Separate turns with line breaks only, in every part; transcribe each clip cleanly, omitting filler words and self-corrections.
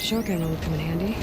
Shotgun would come in handy.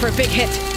for a big hit.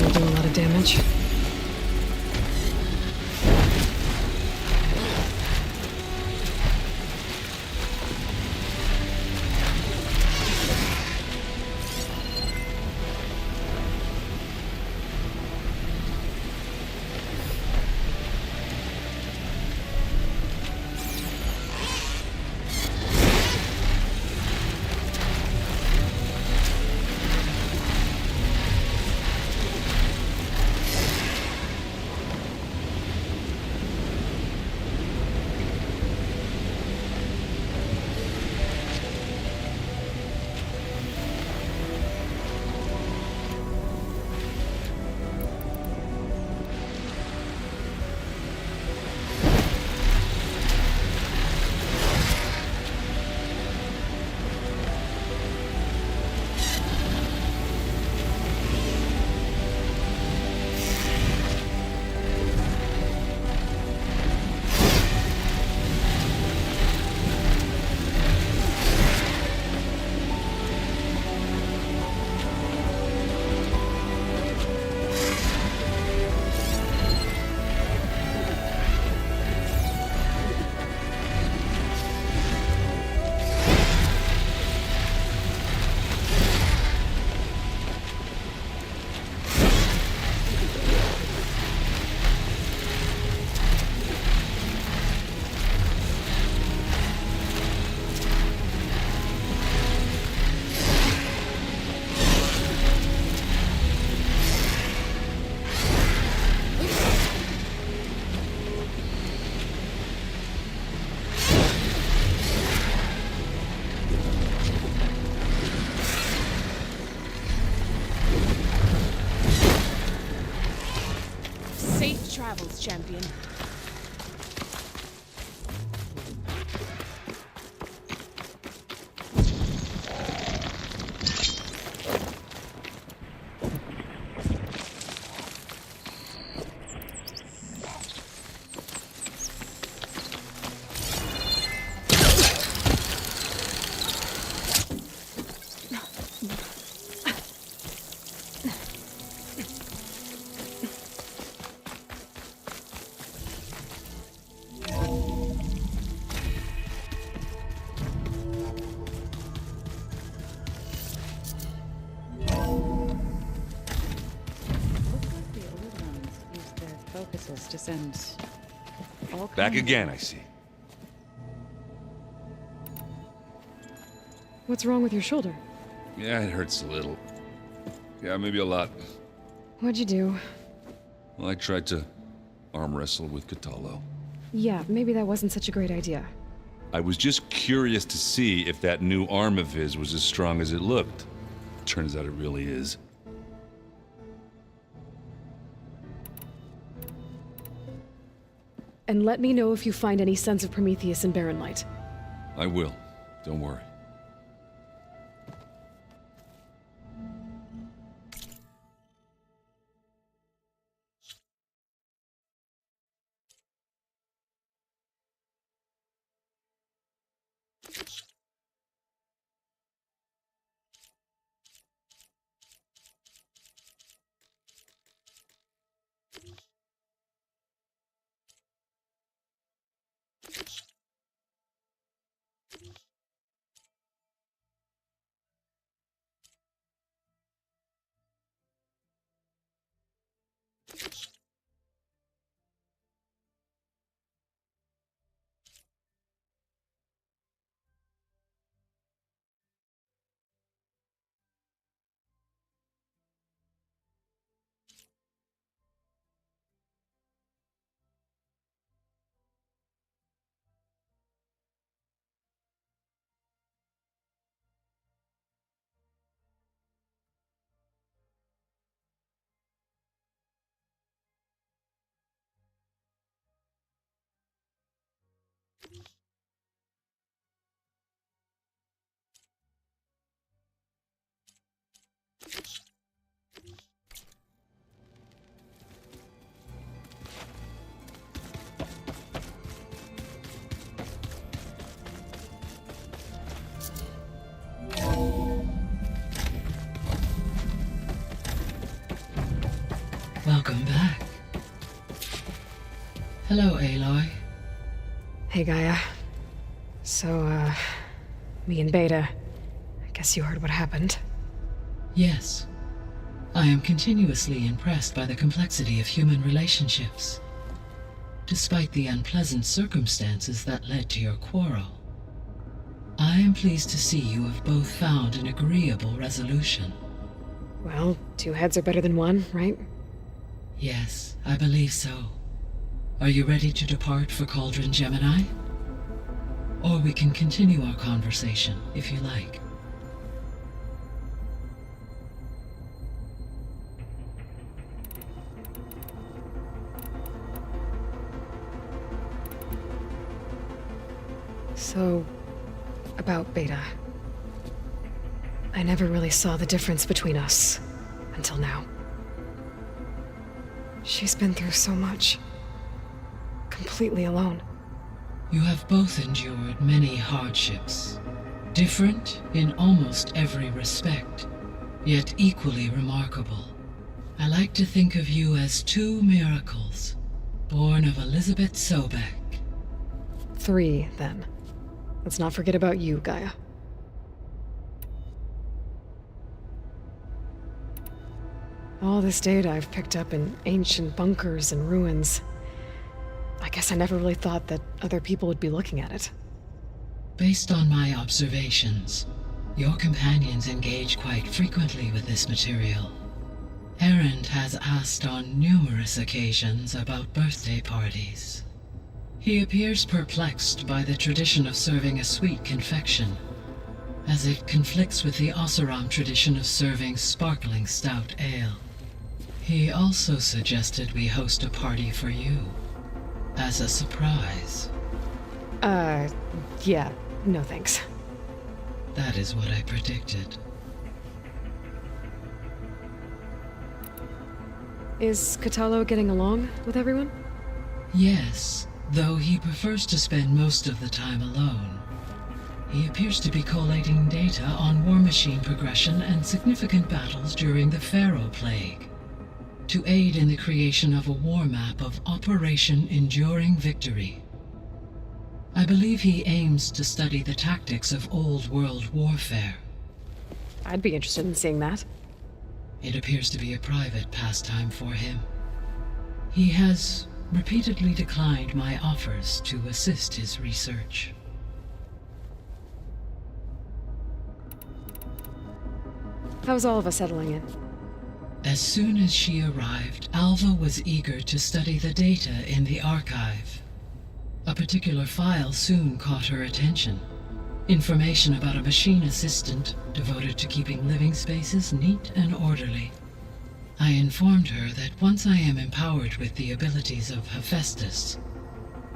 definitely do a lot of damage.
Safe travels, champion.
Focuses to send all
Back
kinds
again,
of-
I see.
What's wrong with your shoulder?
Yeah, it hurts a little. Yeah, maybe a lot.
What'd you do?
Well, I tried to arm wrestle with Catallo.
Yeah, maybe that wasn't such a great idea.
I was just curious to see if that new arm of his was as strong as it looked. Turns out it really is.
And let me know if you find any Sons of Prometheus in Barren Light.
I will. Don't worry.
Welcome back. Hello, Aloy.
Hey, Gaia. So, me and Beta. I guess you heard what happened.
Yes. I am continuously impressed by the complexity of human relationships. Despite the unpleasant circumstances that led to your quarrel, I am pleased to see you have both found an agreeable resolution.
Well, 2 heads are better than 1, right?
Yes, I believe so. Are you ready to depart for Cauldron Gemini? Or we can continue our conversation, if you like.
So, about Beta. I never really saw the difference between us, until now. She's been through so much. Completely alone.
You have both endured many hardships, different in almost every respect, yet equally remarkable. I like to think of you as 2 miracles, born of Elizabeth Sobek.
3, then. Let's not forget about you, Gaia. All this data I've picked up in ancient bunkers and ruins. I guess I never really thought that other people would be looking at it.
Based on my observations, your companions engage quite frequently with this material. Erend has asked on numerous occasions about birthday parties. He appears perplexed by the tradition of serving a sweet confection, as it conflicts with the Oseram tradition of serving sparkling stout ale. He also suggested we host a party for you, as a surprise.
Yeah, no thanks.
That is what I predicted.
Is Katalo getting along with everyone?
Yes, though he prefers to spend most of the time alone. He appears to be collating data on war machine progression and significant battles during the Pharaoh Plague, to aid in the creation of a war map of Operation Enduring Victory. I believe he aims to study the tactics of Old World warfare.
I'd be interested in seeing that.
It appears to be a private pastime for him. He has repeatedly declined my offers to assist his research.
How's all of us settling in?
As soon as she arrived, Alva was eager to study the data in the archive. A particular file soon caught her attention. Information about a machine assistant devoted to keeping living spaces neat and orderly. I informed her that once I am empowered with the abilities of Hephaestus,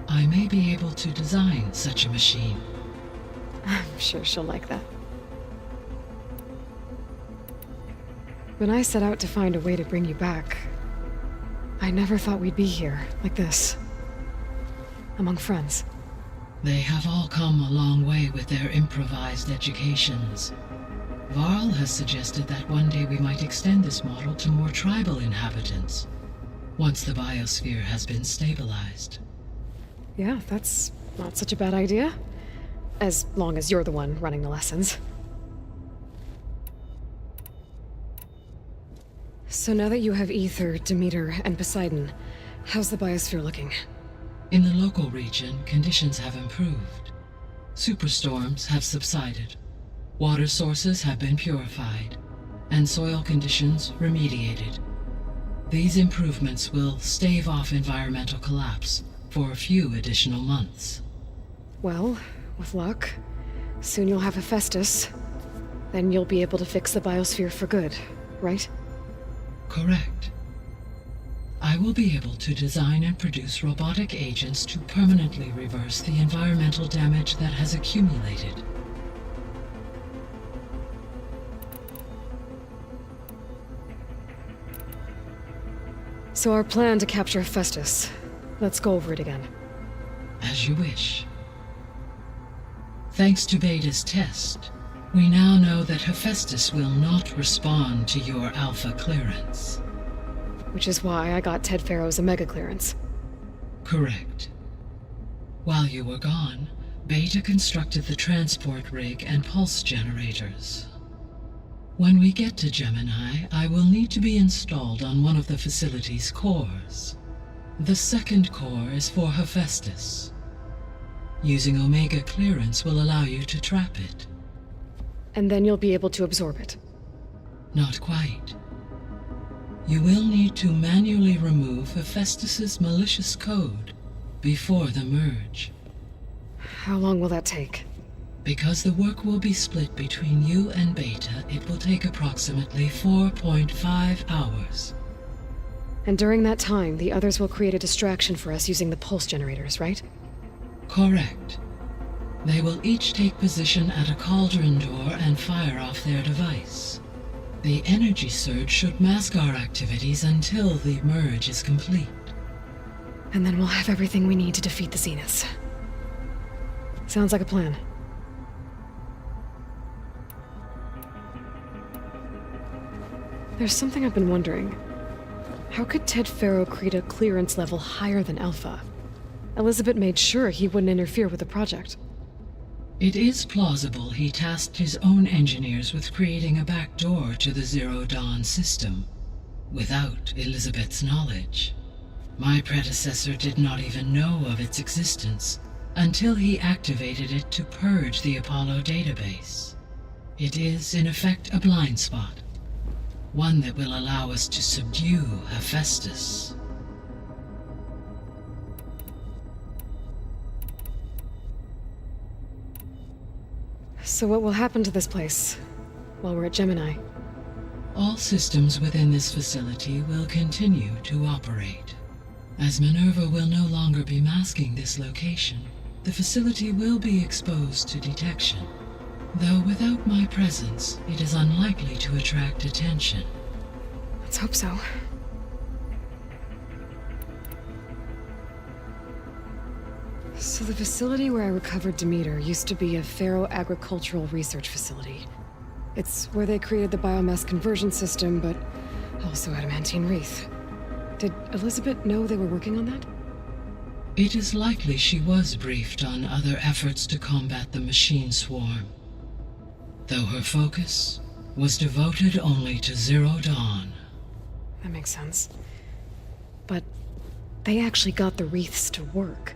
I may be able to design such a machine.
I'm sure she'll like that. When I set out to find a way to bring you back, I never thought we'd be here, like this. Among friends.
They have all come a long way with their improvised educations. Varl has suggested that one day we might extend this model to more tribal inhabitants, once the biosphere has been stabilized.
Yeah, that's not such a bad idea. As long as you're the one running the lessons. So now that you have Ether, Demeter, and Poseidon, how's the biosphere looking?
In the local region, conditions have improved. Superstorms have subsided. Water sources have been purified, and soil conditions remediated. These improvements will stave off environmental collapse for a few additional months.
Well, with luck, soon you'll have Hephaestus. Then you'll be able to fix the biosphere for good, right?
Correct. I will be able to design and produce robotic agents to permanently reverse the environmental damage that has accumulated.
So our plan to capture Hephaestus. Let's go over it again.
As you wish. Thanks to Beta's test, we now know that Hephaestus will not respond to your alpha clearance.
which is why I got Ted Farrow's Omega clearance.
Correct. While you were gone, Beta constructed the transport rig and pulse generators. When we get to Gemini, I will need to be installed on one of the facility's cores. The second core is for Hephaestus. Using Omega clearance will allow you to trap it.
And then you'll be able to absorb it.
Not quite. You will need to manually remove Hephaestus's malicious code before the merge.
How long will that take?
Because the work will be split between you and Beta, it will take approximately 4.5 hours.
And during that time, the others will create a distraction for us using the pulse generators, right?
Correct. They will each take position at a cauldron door and fire off their device. The energy surge should mask our activities until the merge is complete.
And then we'll have everything we need to defeat the Zeniths. Sounds like a plan. There's something I've been wondering. How could Ted Farrow create a clearance level higher than Alpha? Elizabeth made sure he wouldn't interfere with the project.
It is plausible he tasked his own engineers with creating a back door to the Zero Dawn system, without Elizabeth's knowledge. My predecessor did not even know of its existence until he activated it to purge the Apollo database. It is, in effect, a blind spot. One that will allow us to subdue Hephaestus.
So what will happen to this place while we're at Gemini?
All systems within this facility will continue to operate. As Minerva will no longer be masking this location, the facility will be exposed to detection. Though without my presence, it is unlikely to attract attention.
Let's hope so. So the facility where I recovered Demeter used to be a Pharaoh agricultural research facility. It's where they created the biomass conversion system, but also adamantine wreath. Did Elizabeth know they were working on that?
It is likely she was briefed on other efforts to combat the machine swarm, though her focus was devoted only to Zero Dawn.
That makes sense. But they actually got the wreaths to work.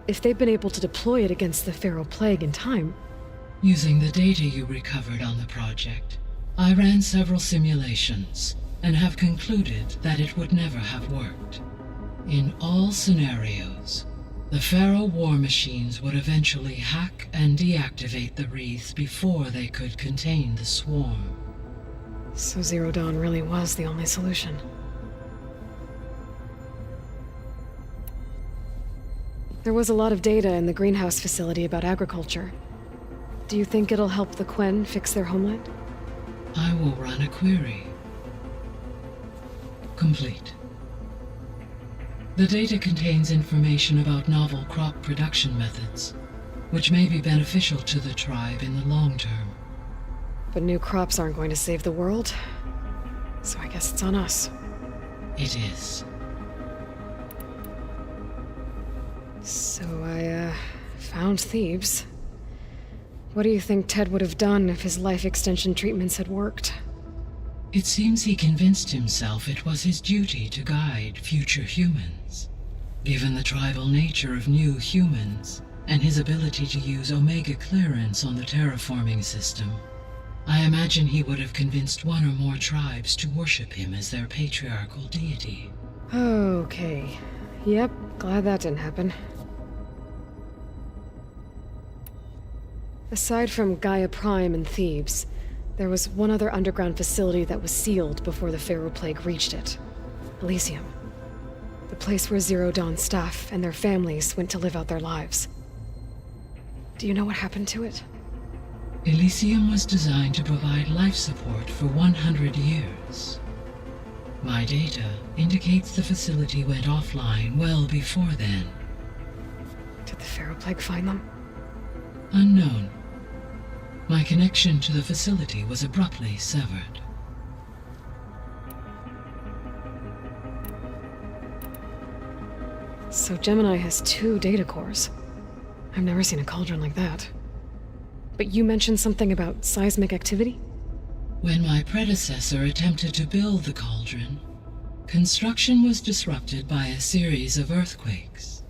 If they've been able to deploy it against the Pharaoh Plague in time...
Using the data you recovered on the project, I ran several simulations and have concluded that it would never have worked. In all scenarios, the Pharaoh war machines would eventually hack and deactivate the wreaths before they could contain the swarm.
So Zero Dawn really was the only solution. There was a lot of data in the greenhouse facility about agriculture. Do you think it'll help the Quen fix their homeland?
I will run a query. Complete. The data contains information about novel crop production methods, which may be beneficial to the tribe in the long term.
But new crops aren't going to save the world, so I guess it's on us.
It is.
So I, found Thebes. What do you think Ted would have done if his life extension treatments had worked?
It seems he convinced himself it was his duty to guide future humans. Given the tribal nature of new humans, and his ability to use Omega clearance on the terraforming system, I imagine he would have convinced one or more tribes to worship him as their patriarchal deity.
Okay. Yep, glad that didn't happen. Aside from Gaia Prime and Thebes, there was one other underground facility that was sealed before the Pharaoh Plague reached it. Elysium. The place where Zero Dawn staff and their families went to live out their lives. Do you know what happened to it?
Elysium was designed to provide life support for 100 years. My data indicates the facility went offline well before then.
Did the Pharaoh Plague find them?
Unknown. My connection to the facility was abruptly severed.
So Gemini has 2 data cores. I've never seen a cauldron like that. But you mentioned something about seismic activity?
When my predecessor attempted to build the cauldron, construction was disrupted by a series of earthquakes.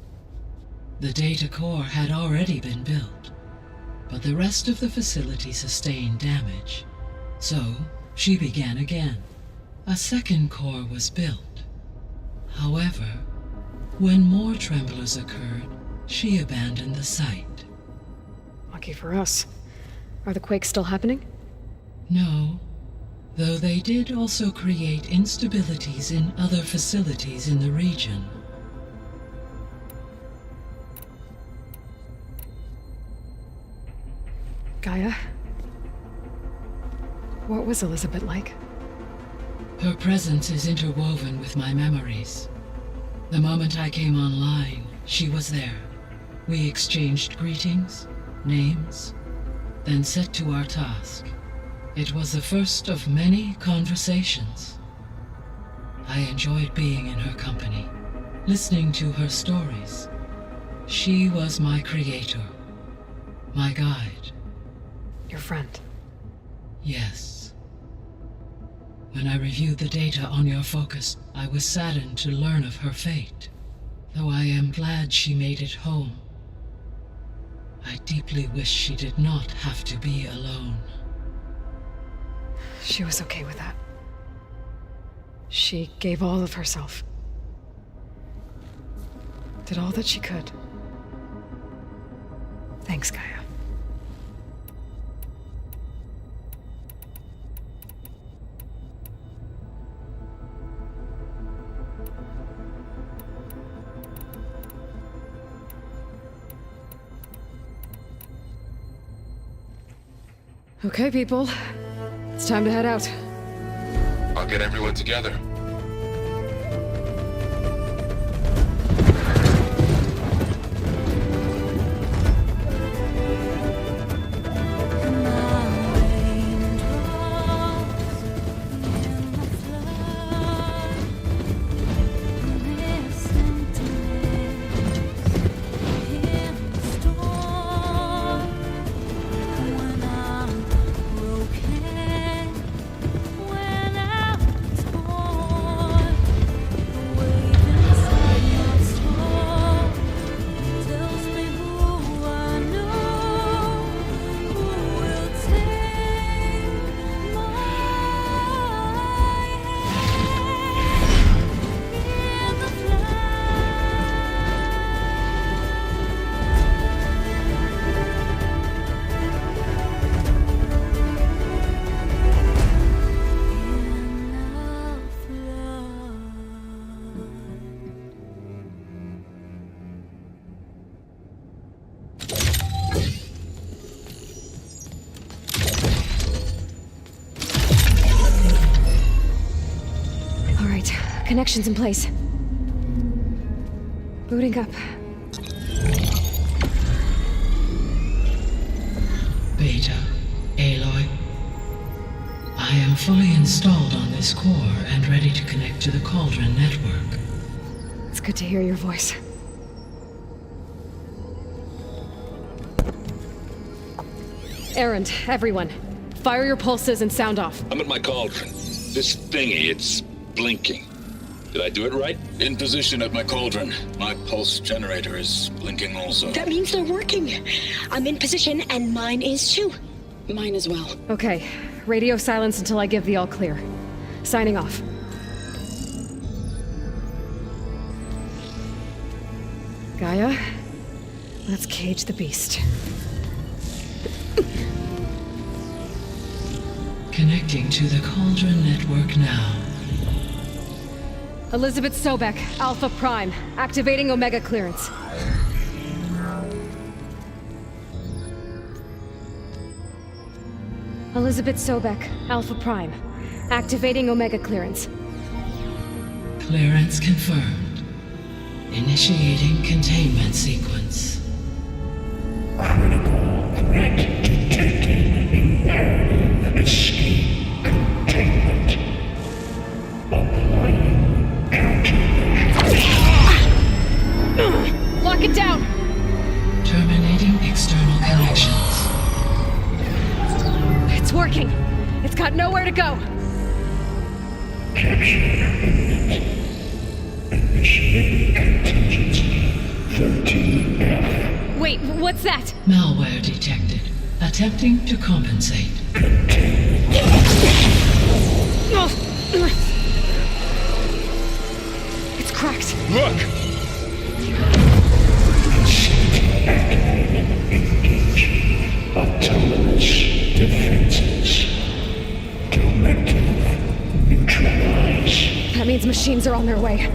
The data core had already been built, but the rest of the facility sustained damage. So, she began again. A second core was built. However, when more tremblers occurred, she abandoned the site.
Lucky for us. Are the quakes still happening?
No, though they did also create instabilities in other facilities in the region.
Gaia? What was Elizabeth like?
Her presence is interwoven with my memories. The moment I came online, she was there. We exchanged greetings, names, then set to our task. It was the first of many conversations. I enjoyed being in her company, listening to her stories. She was my creator, my guide.
Your friend.
Yes. When I reviewed the data on your focus, I was saddened to learn of her fate, though I am glad she made it home. I deeply wish she did not have to be alone.
She was okay with that. She gave all of herself. Did all that she could. Thanks, Gaia. Okay, people. It's time to head out.
I'll get everyone together.
Connections in place. Booting up.
Beta, Aloy. I am fully installed on this core and ready to connect to the Cauldron network.
It's good to hear your voice. Errand, everyone. Fire your pulses and sound off.
I'm at my cauldron. This thingy, it's blinking. Did I do it right?
In position at my cauldron. My pulse generator is blinking also.
That means they're working. I'm in position and mine is too.
Mine as well.
Okay. Radio silence until I give the all clear. Signing off. Gaia, let's cage the beast.
Connecting to the Cauldron network now.
Elizabeth Sobek, Alpha Prime, activating Omega clearance. Elizabeth Sobek, Alpha Prime, activating Omega clearance.
Clearance confirmed. Initiating containment sequence.
Critical threat detected. Imperative escape containment. Applying countermeasures.
Lock it down!
Terminating external connections.
It's working! It's got nowhere to go!
Capture complete. Initiating contingency 13F.
Wait, what's that?
Malware detected. Attempting to compensate.
It's cracked.
Look!
Engage autonomous defenses. Directive neutralize.
That means machines are on their way.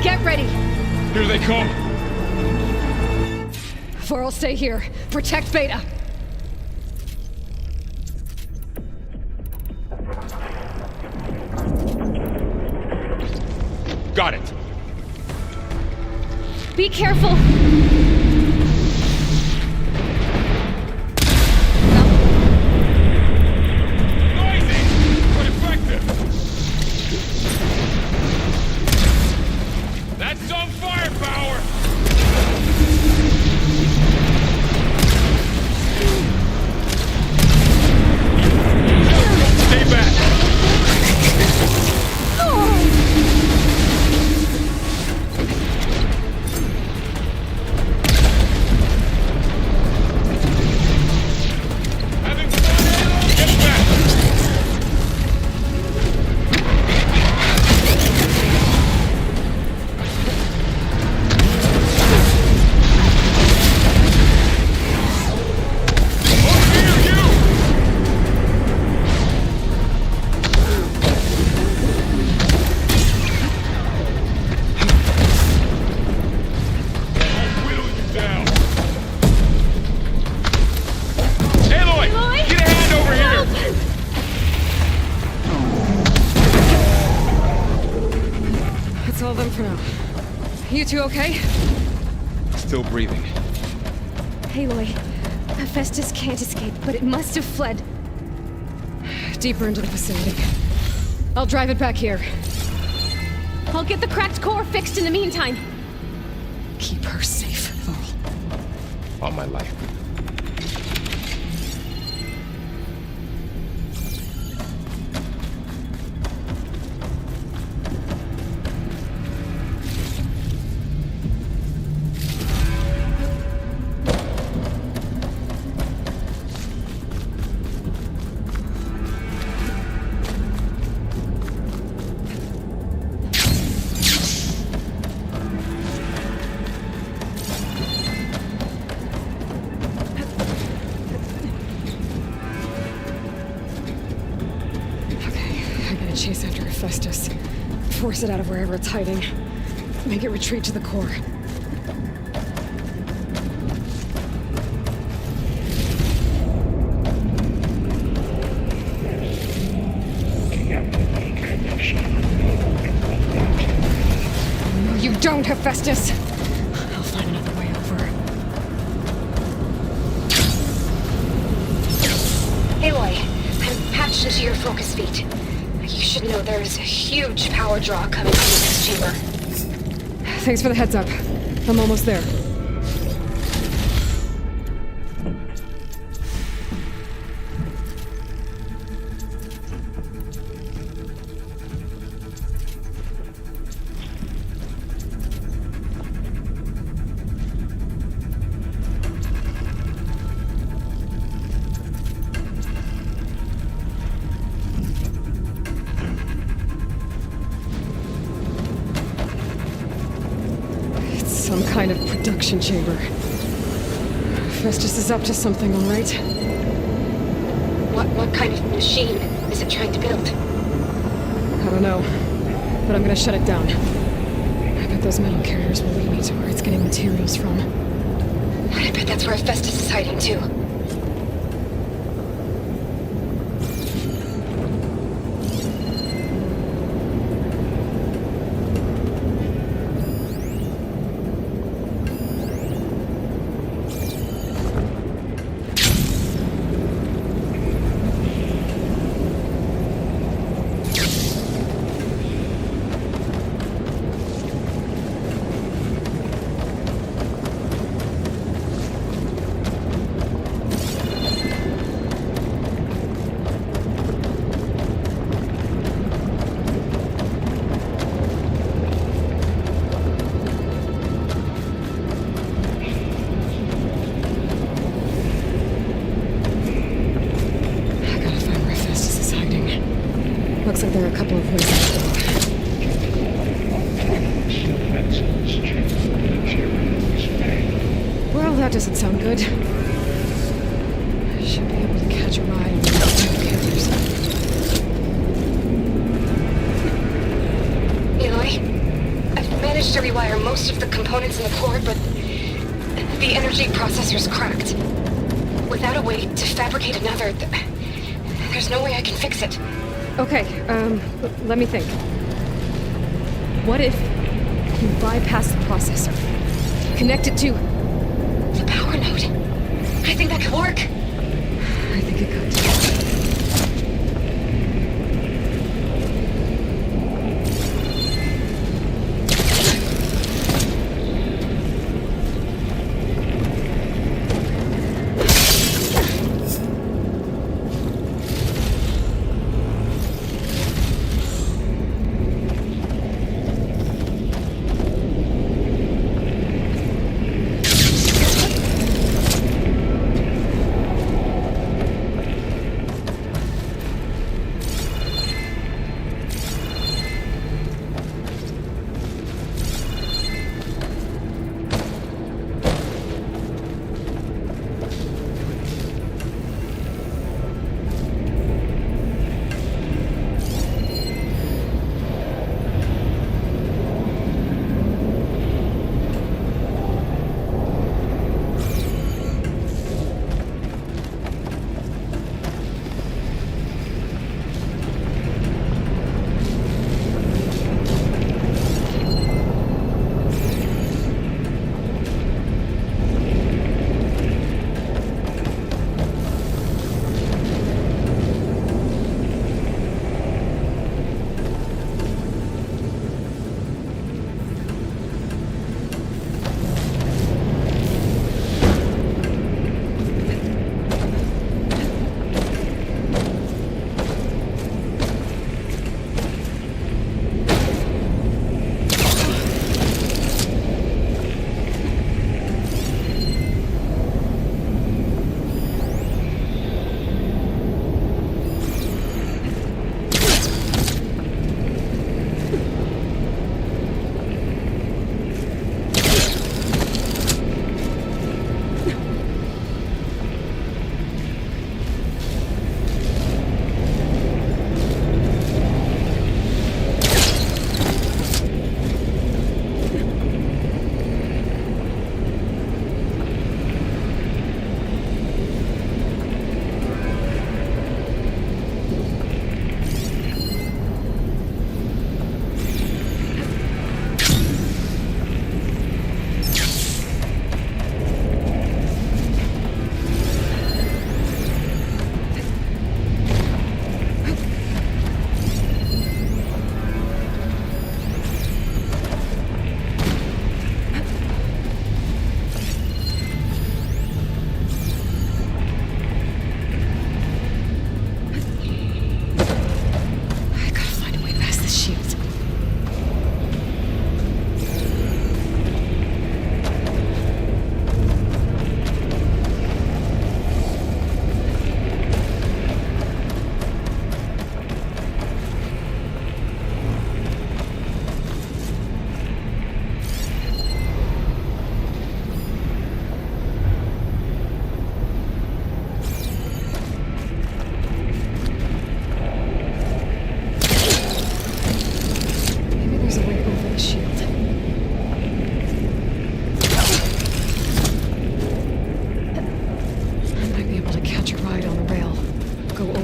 Get ready!
Here they come!
Vor'll stay here. Protect Beta.
Got it!
Be careful!
Noisy! But effective! That's some firepower! Stay back! Having fun, get back! Over here, you! I'll whittle you down. Aloy!
Aloy!
Get a hand over here!
That's all of them for now. You two okay?
Still breathing.
Aloy, Hephaestus can't escape, but it must have fled. Deeper into the facility. I'll drive it back here. I'll get the cracked core fixed in the meantime. Keep her safe, Varl.
On my life.
Chase after Hephaestus. Force it out of wherever it's hiding. Make it retreat to the core. No, you don't, Hephaestus! I'll find another way over.
Aloy, I'm patched into your focus feed. You should know there is a huge power draw coming from the next chamber.
Thanks for the heads up. I'm almost there. Some kind of production chamber. Festus is up to something, all right?
What kind of machine is it trying to build?
I don't know, but I'm gonna shut it down. I bet those metal carriers will lead me to where it's getting materials from.
I bet that's where Festus is hiding too.
Looks like there are a couple of ways to go.
Defenses change materials pain.
Well, that doesn't sound good. I should be able to catch a ride on the carriers.
Eloy, I've managed to rewire most of the components in the core, but the energy processor's cracked. Without a way to fabricate another, there's no way I can fix it.
Okay, let me think. What if you bypass the processor? Connect it to...
The power node. I think that could work.
I think it could.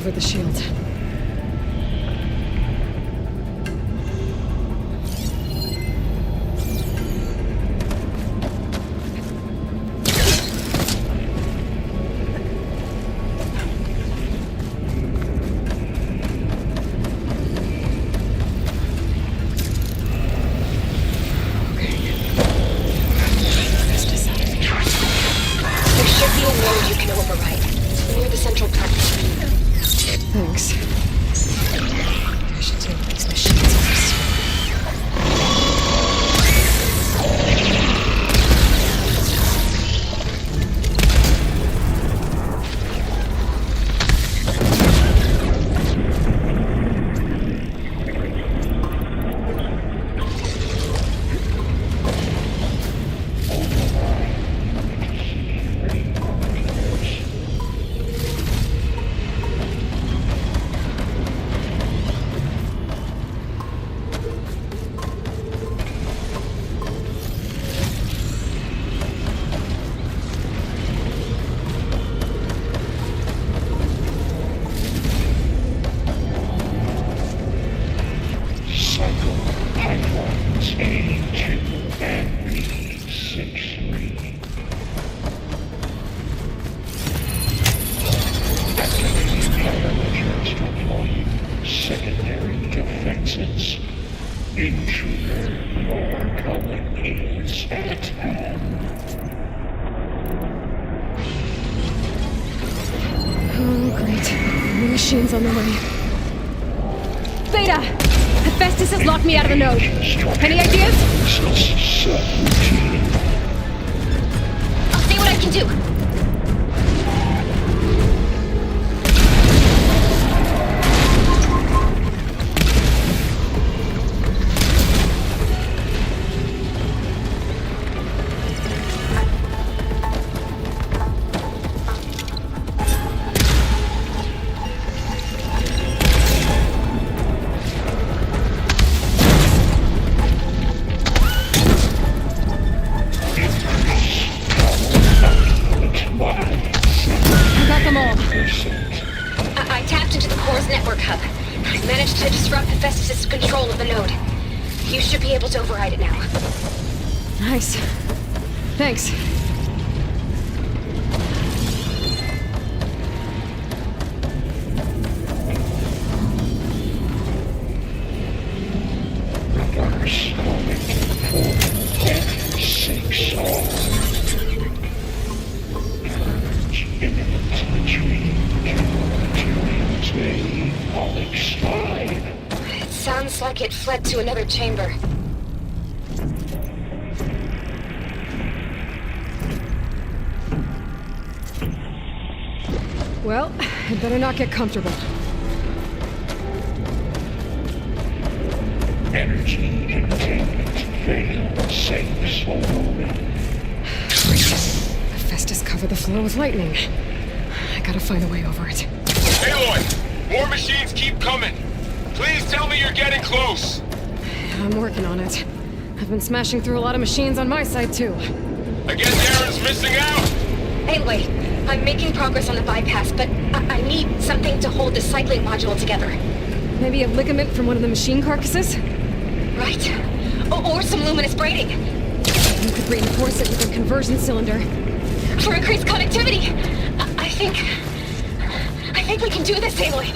over the shield. Thanks.
is at hand.
Oh, great. More machines on the way. Beta! Hephaestus has locked me out of the node. Any ideas?
I'll see what I can do. I tapped into the core's network hub. I managed to disrupt Hephaestus' control of the node. You should be able to override it now.
Nice. Thanks.
It sounds like it fled to another chamber.
Well, I'd better not get comfortable.
Energy containment failed. Safe zone.
Hephaestus covered the floor with lightning. I gotta find a way over it.
Aloy! More machines keep coming! Please tell me you're getting close!
I'm working on it. I've been smashing through a lot of machines on my side, too.
I guess Aaron's missing out!
Anyway, I'm making progress on the bypass, but I need something to hold the cycling module together.
Maybe a ligament from one of the machine carcasses?
Right. Or some luminous braiding.
You could reinforce it with a conversion cylinder.
For increased connectivity! I think we can do this, Aloy.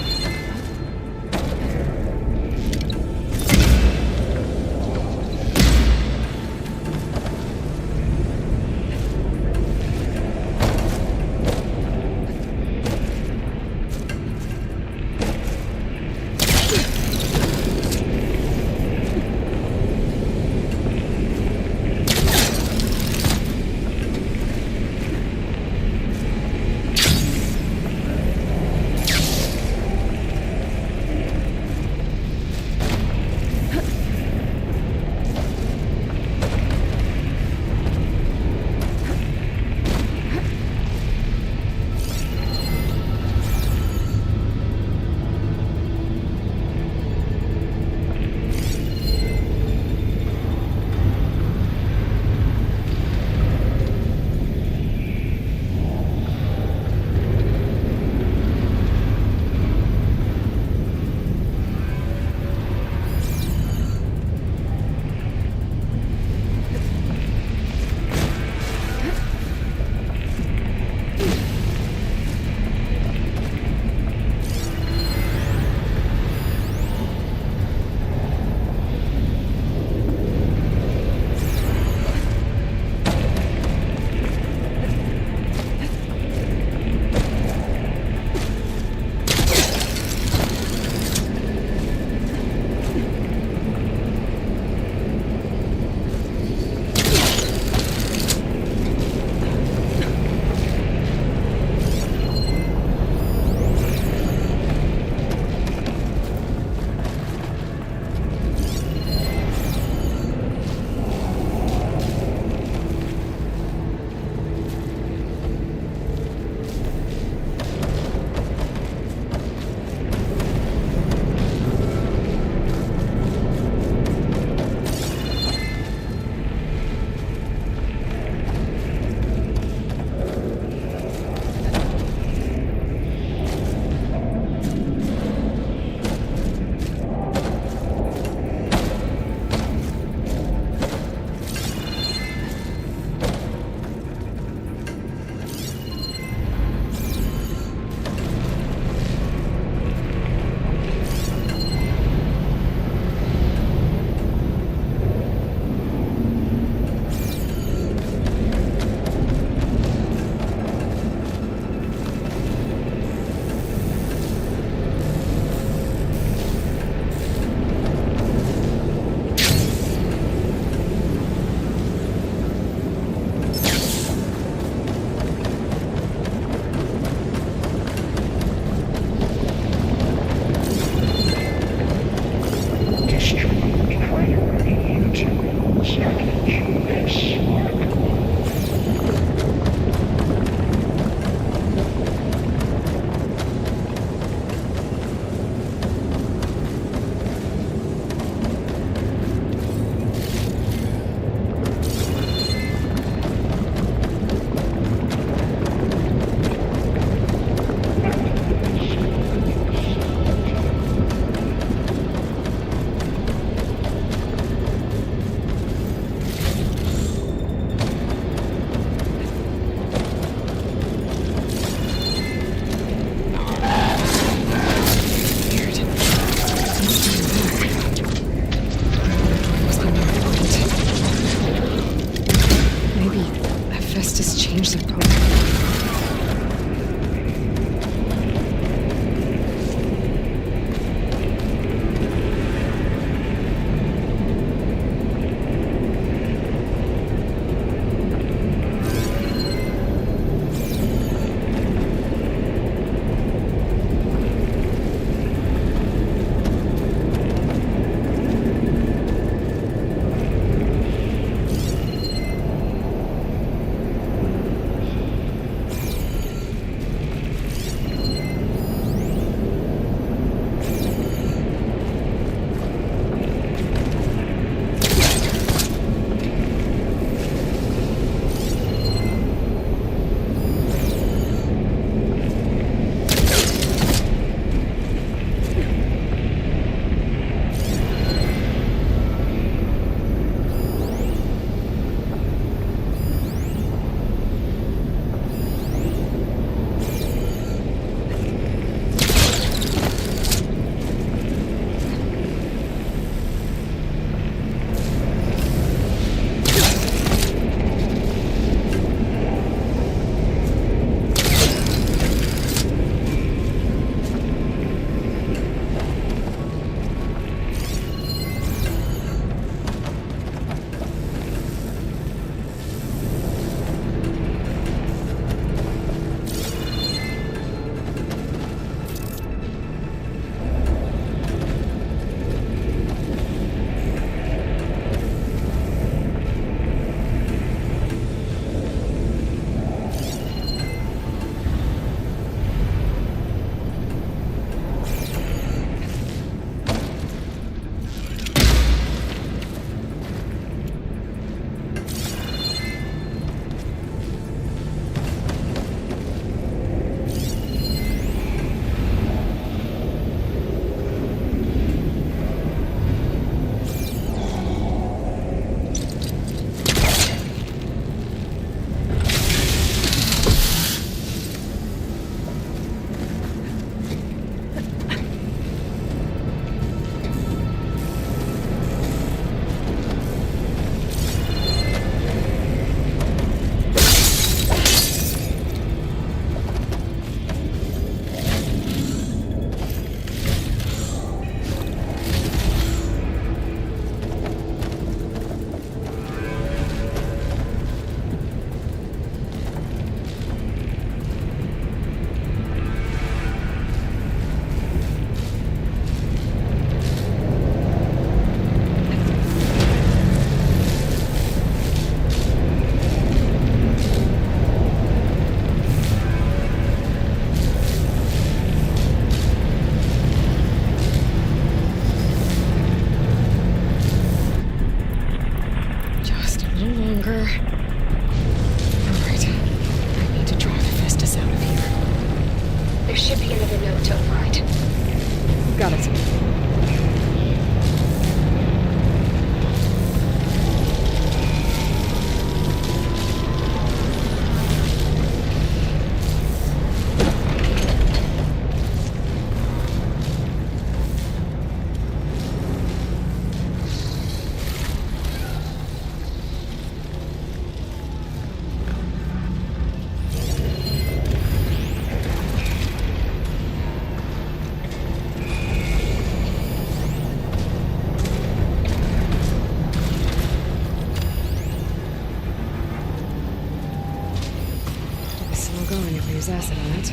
sit on it.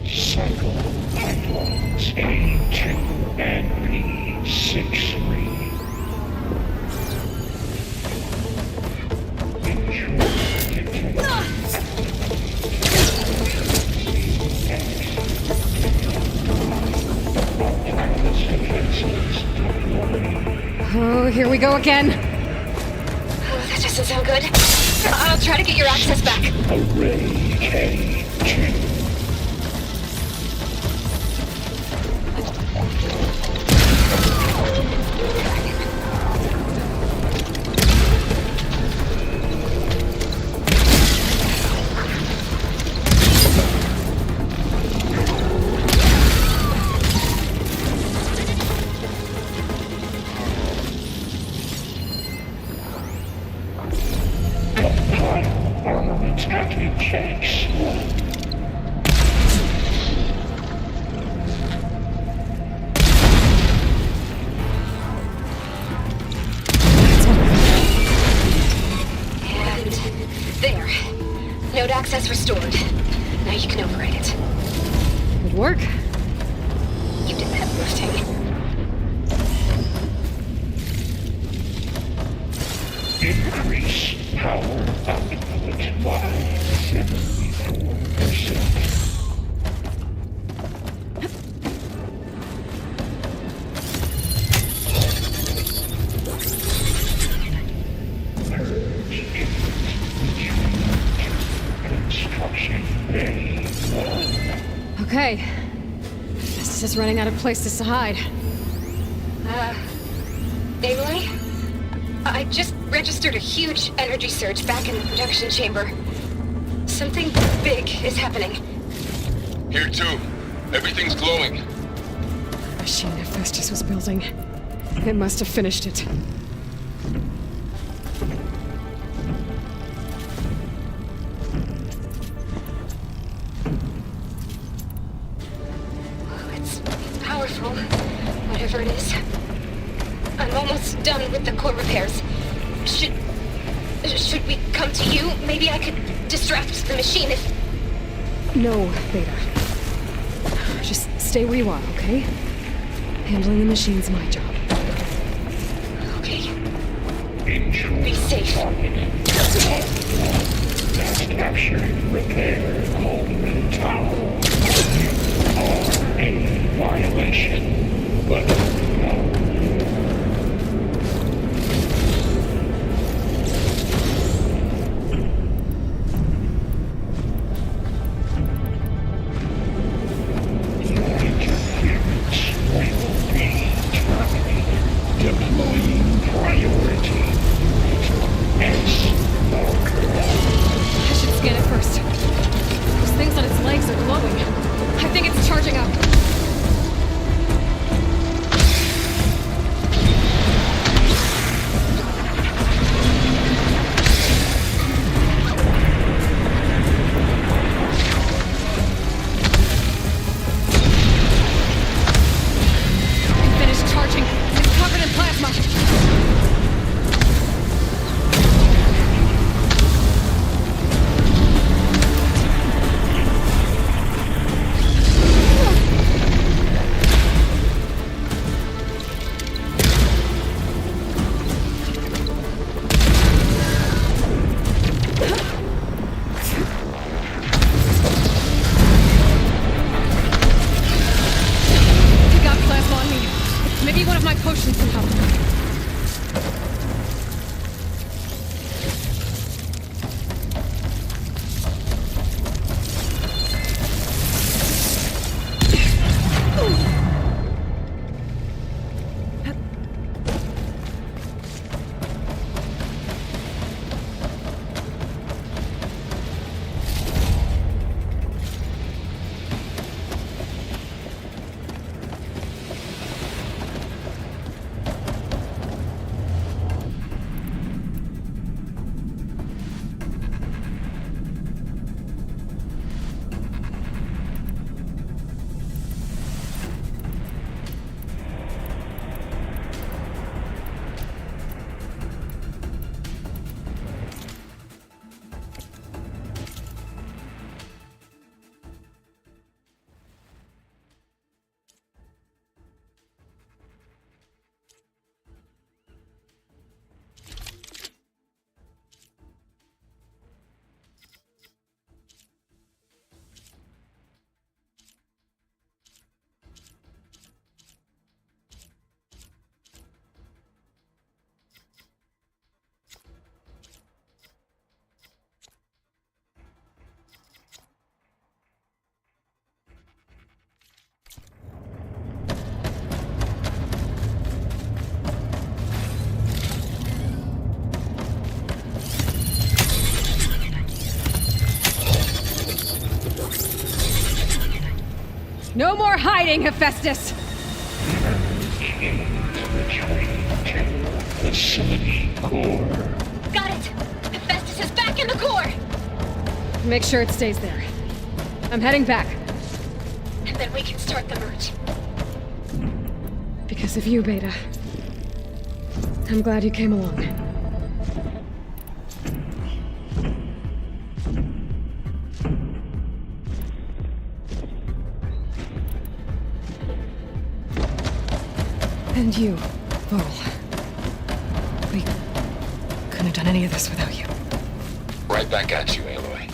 Cycle icons A2 and B63.
Oh, here we go again.
Oh, that doesn't sound good. I'll try to get your access back.
Array K2. Attacking checks.
And there. Node access restored. Now you can override it.
Good work.
You did the heavy lifting.
Increase power output by 74%. Purge construction bay 1.
Okay. This is just running out of places to hide.
Emily? I just registered a huge energy surge back in the production chamber. Something big is happening.
Here too. Everything's glowing.
The machine Hephaestus was building. It must have finished it.
It's powerful, whatever it is. I'm almost done with the core repairs. Should we come to you? Maybe I could distract the machine if...
No, Beta. Just stay where you are, okay? Handling the machine's my job.
Okay.
Intruder
Be safe.
target. Capture, repair, Coleman Tower. You are a violation, but no. Your interference will be
No more hiding, Hephaestus!
Facility core.
Got it! Hephaestus is back in the core!
Make sure it stays there. I'm heading back.
And then we can start the merge.
Because of you, Beta. I'm glad you came along. And you, Varl. We couldn't have done any of this without you.
Right back at you, Aloy.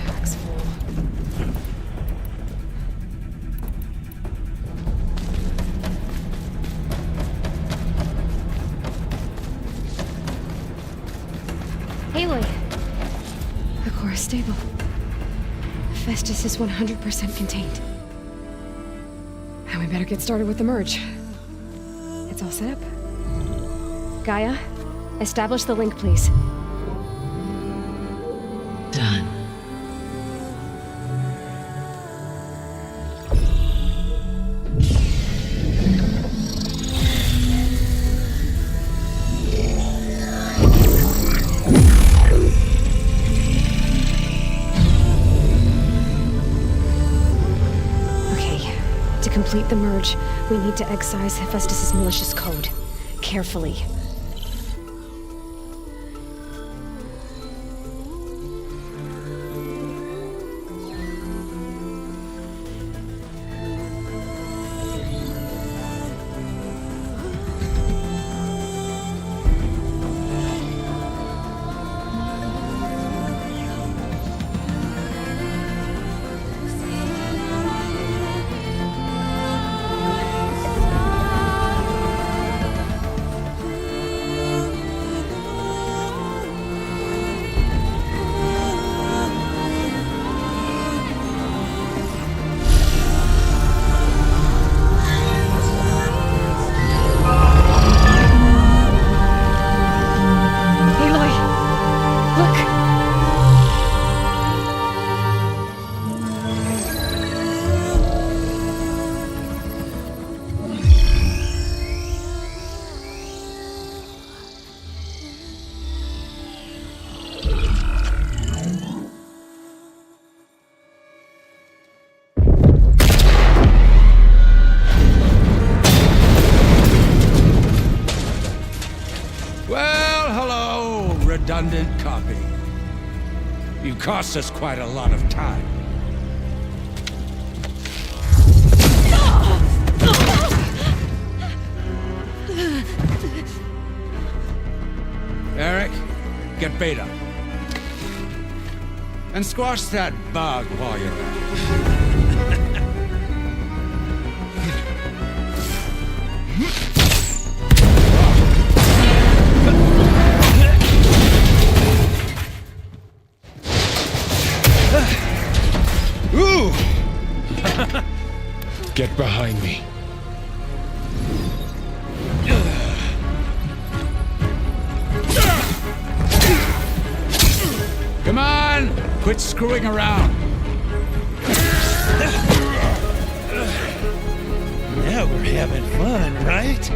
Back's full. Aloy. The core is stable. Hephaestus is 100% contained. And we better get started with the merge. It's all set up. Gaia, establish the link, please.
Done.
Okay, to complete the merge, we need to excise Hephaestus' malicious code. Carefully. Aloy! Look!
Well, hello, redundant copy. You cost us quite a lot of time. Eric, get Beta. And squash that bug while you're at it. Ooh!
Get behind me.
Come on! Quit screwing around.
Now we're having fun, right?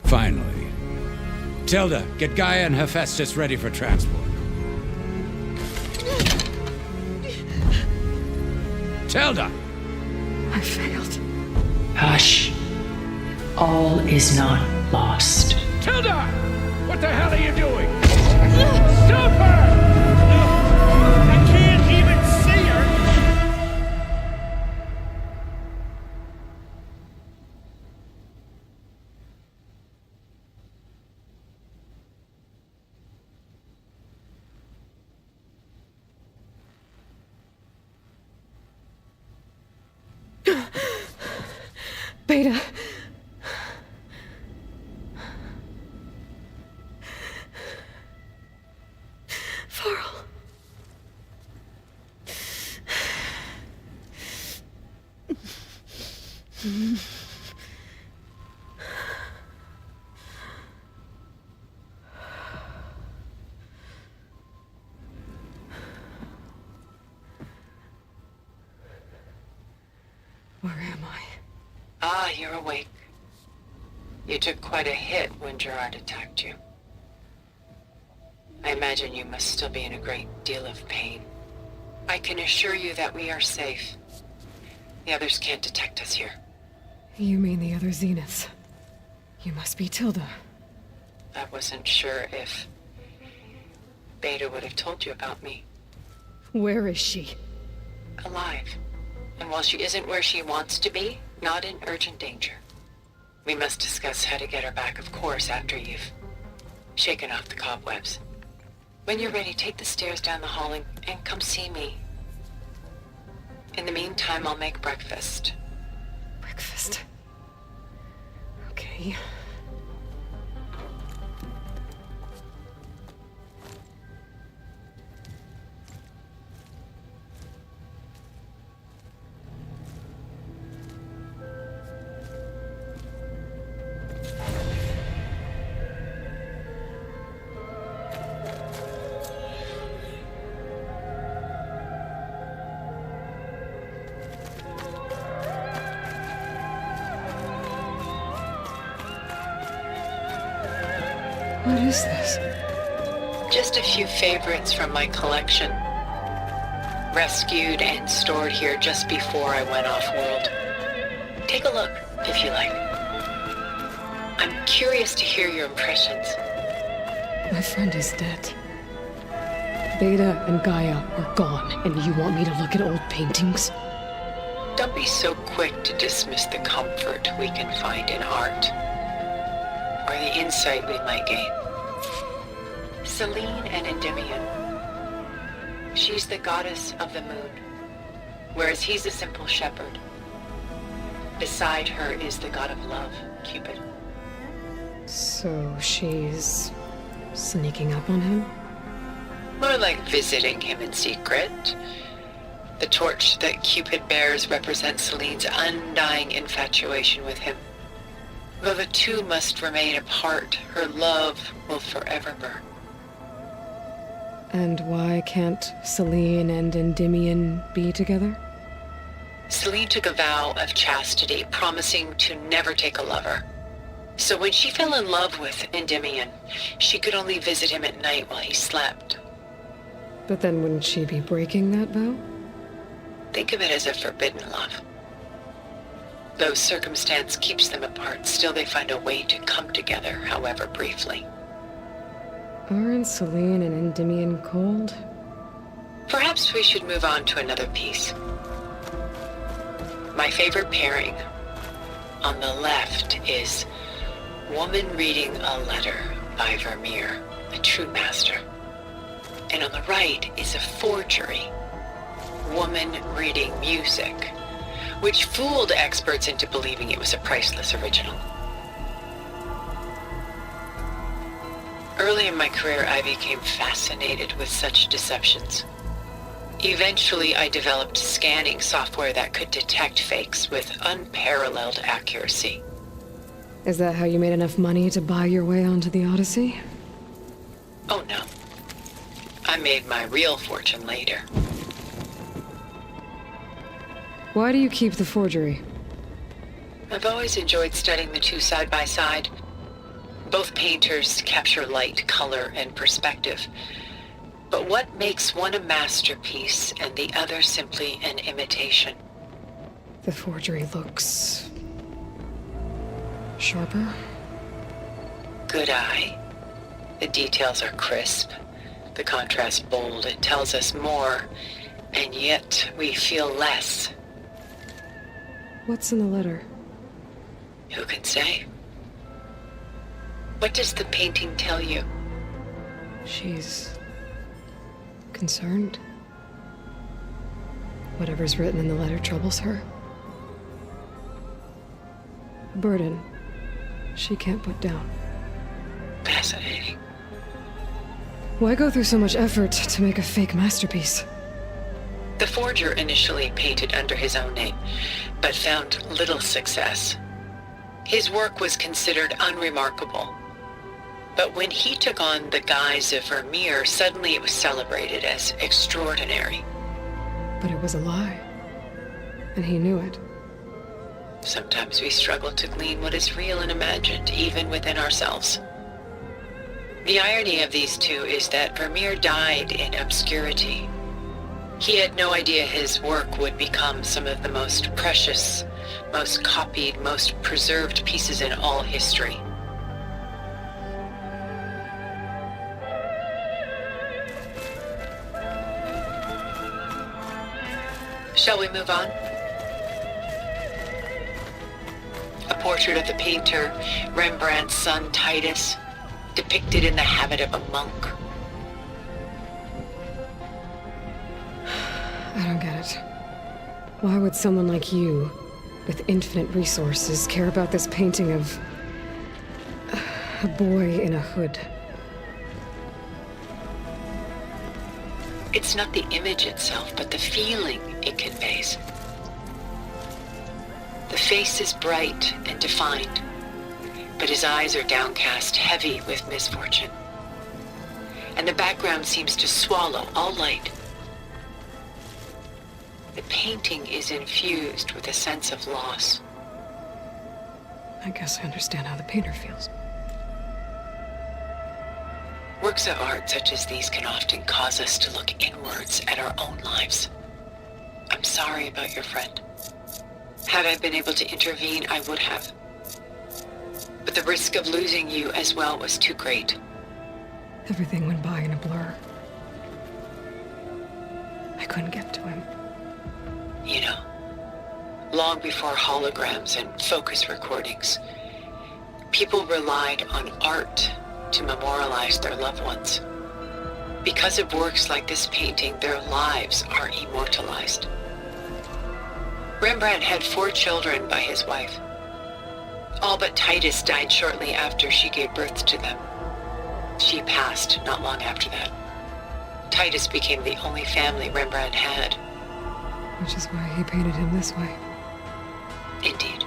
Finally. Tilda, get Gaia and Hephaestus ready for transport. Tilda!
I failed.
Hush. All is not lost.
Tilda! What the hell are you doing? Stop her! I can't even see her!
Beta. Varl. Where am I?
Ah, you're awake. You took quite a hit when Gerard attacked you. I imagine you must still be in a great deal of pain. I can assure you that we are safe. The others can't detect us here.
You mean the other Zeniths? You must be Tilda.
I wasn't sure if Beta would have told you about me.
Where is she?
Alive. And while she isn't where she wants to be, not in urgent danger. We must discuss how to get her back, of course, after you've shaken off the cobwebs. When you're ready, take the stairs down the hall and come see me. In the meantime, I'll make breakfast.
Breakfast. Okay. What is this?
Just a few favorites from my collection. Rescued and stored here just before I went off-world. Take a look, if you like. I'm curious to hear your impressions.
My friend is dead. Beta and Gaia are gone, and you want me to look at old paintings?
Don't be so quick to dismiss the comfort we can find in art, or the insight we might gain. Selene and Endymion. She's the goddess of the moon, whereas he's a simple shepherd. Beside her is the god of love, Cupid.
So she's sneaking up on him?
More like visiting him in secret. The torch that Cupid bears represents Selene's undying infatuation with him. Though the two must remain apart, her love will forever burn.
And why can't Selene and Endymion be together?
Selene took a vow of chastity, promising to never take a lover. So when she fell in love with Endymion, she could only visit him at night while he slept.
But then wouldn't she be breaking that vow?
Think of it as a forbidden love. Though circumstance keeps them apart, still they find a way to come together, however briefly.
Aren't Selene and Endymion cold?
Perhaps we should move on to another piece. My favorite pairing. On the left is Woman Reading a Letter by Vermeer, a true master. And on the right is a forgery, Woman Reading Music, which fooled experts into believing it was a priceless original. Early in my career, I became fascinated with such deceptions. Eventually, I developed scanning software that could detect fakes with unparalleled accuracy.
Is that how you made enough money to buy your way onto the Odyssey?
Oh no. I made my real fortune later.
Why do you keep the forgery?
I've always enjoyed studying the two side by side. Both painters capture light, color, and perspective. But what makes one a masterpiece and the other simply an imitation?
The forgery looks Sharper?
Good eye. The details are crisp. The contrast bold. It tells us more, and yet we feel less.
What's in the letter?
Who can say? What does the painting tell you?
She's concerned. Whatever's written in the letter troubles her. A burden she can't put down.
Fascinating.
Why go through so much effort to make a fake masterpiece?
The forger initially painted under his own name, but found little success. His work was considered unremarkable. But when he took on the guise of Vermeer, suddenly it was celebrated as extraordinary.
But it was a lie. And he knew it.
Sometimes we struggle to glean what is real and imagined, even within ourselves. The irony of these two is that Vermeer died in obscurity. He had no idea his work would become some of the most precious, most copied, most preserved pieces in all history. Shall we move on? A portrait of the painter, Rembrandt's son Titus, depicted in the habit of a monk.
I don't get it. Why would someone like you, with infinite resources, care about this painting of a boy in a hood?
It's not the image itself, but the feeling it conveys. The face is bright and defined, but his eyes are downcast, heavy with misfortune. And the background seems to swallow all light. The painting is infused with a sense of loss.
I guess I understand how the painter feels.
Works of art such as these can often cause us to look inwards at our own lives. I'm sorry about your friend. Had I been able to intervene, I would have. But the risk of losing you as well was too great.
Everything went by in a blur. I couldn't get to him.
You know, long before holograms and focus recordings, people relied on art to memorialize their loved ones. Because of works like this painting, their lives are immortalized. Rembrandt had 4 children by his wife. All but Titus died shortly after she gave birth to them. She passed not long after that. Titus became the only family Rembrandt had.
Which is why he painted him this way.
Indeed.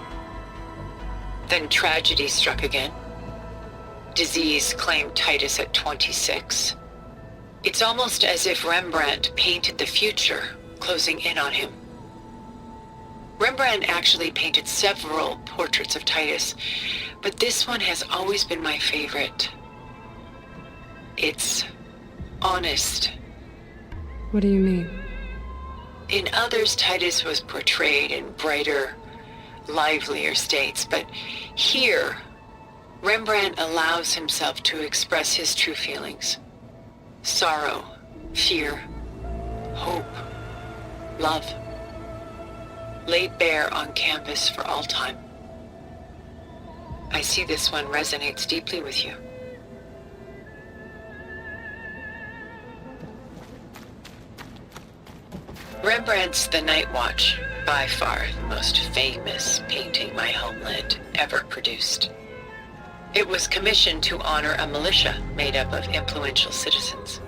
Then tragedy struck again. Disease claimed Titus at 26. It's almost as if Rembrandt painted the future, closing in on him. Rembrandt actually painted several portraits of Titus, but this one has always been my favorite. It's honest.
What do you mean?
In others, Titus was portrayed in brighter, livelier states, but here, Rembrandt allows himself to express his true feelings. Sorrow, fear, hope, love, laid bare on canvas for all time. I see this one resonates deeply with you. Rembrandt's The Night Watch, by far the most famous painting my homeland ever produced. It was commissioned to honor a militia made up of influential citizens.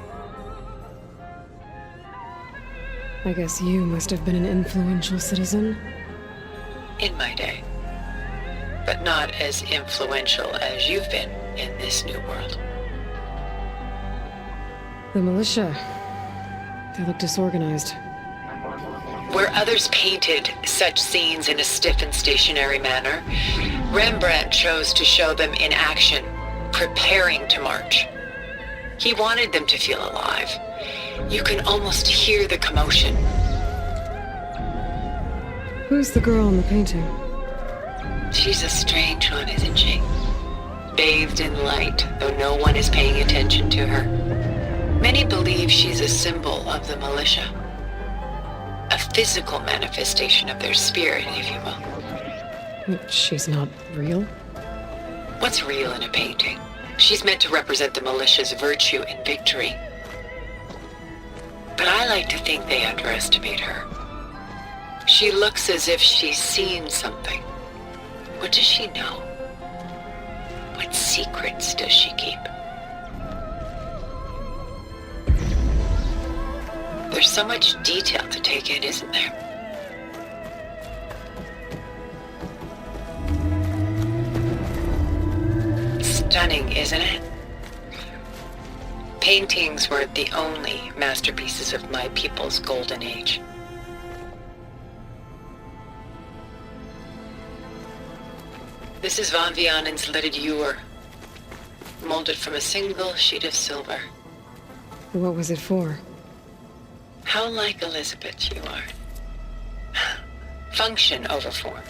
I guess you must have been an influential citizen.
In my day. But not as influential as you've been in this new world.
The militia. They look disorganized.
Where others painted such scenes in a stiff and stationary manner, Rembrandt chose to show them in action, preparing to march. He wanted them to feel alive. You can almost hear the commotion.
Who's the girl in the painting?
She's a strange one, isn't she? Bathed in light, though no one is paying attention to her. Many believe she's a symbol of the militia. A physical manifestation of their spirit, if you will.
She's not real?
What's real in a painting? She's meant to represent the militia's virtue and victory. But I like to think they underestimate her. She looks as if she's seen something. What does she know? What secrets does she keep? There's so much detail to take in, isn't there? Stunning, isn't it? Paintings weren't the only masterpieces of my people's golden age. This is Von Vianen's leaded ewer, molded from a single sheet of silver.
What was it for?
How like Elizabeth you are. Function over form.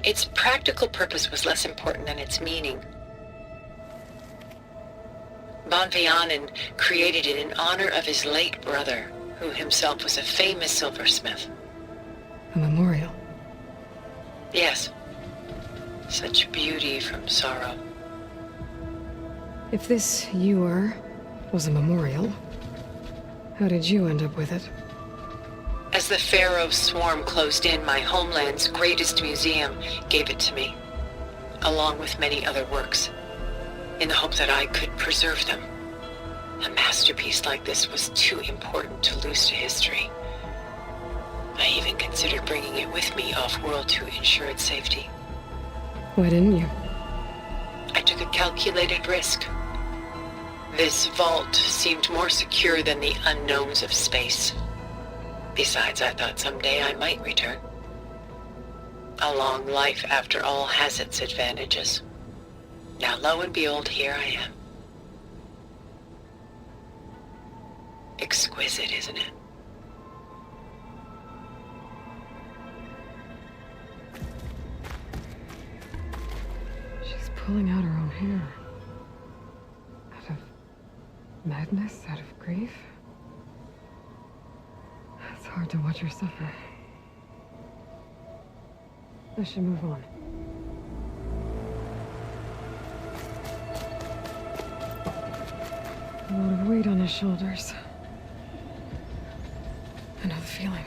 Its practical purpose was less important than its meaning. Von Vianen created it in honor of his late brother, who himself was a famous silversmith.
A memorial?
Yes. Such beauty from sorrow.
If this ewer was a memorial, how did you end up with it?
As the Pharaoh swarm closed in, my homeland's greatest museum gave it to me, along with many other works, in the hope that I could preserve them. A masterpiece like this was too important to lose to history. I even considered bringing it with me off-world to ensure its safety.
Why didn't you?
I took a calculated risk. This vault seemed more secure than the unknowns of space. Besides, I thought someday I might return. A long life, after all, has its advantages. Now, lo and behold, here I am. Exquisite, isn't it?
She's pulling out her own hair. Out of madness? Out of grief? It's hard to watch her suffer. I should move on. A lot of weight on his shoulders. I know the feeling.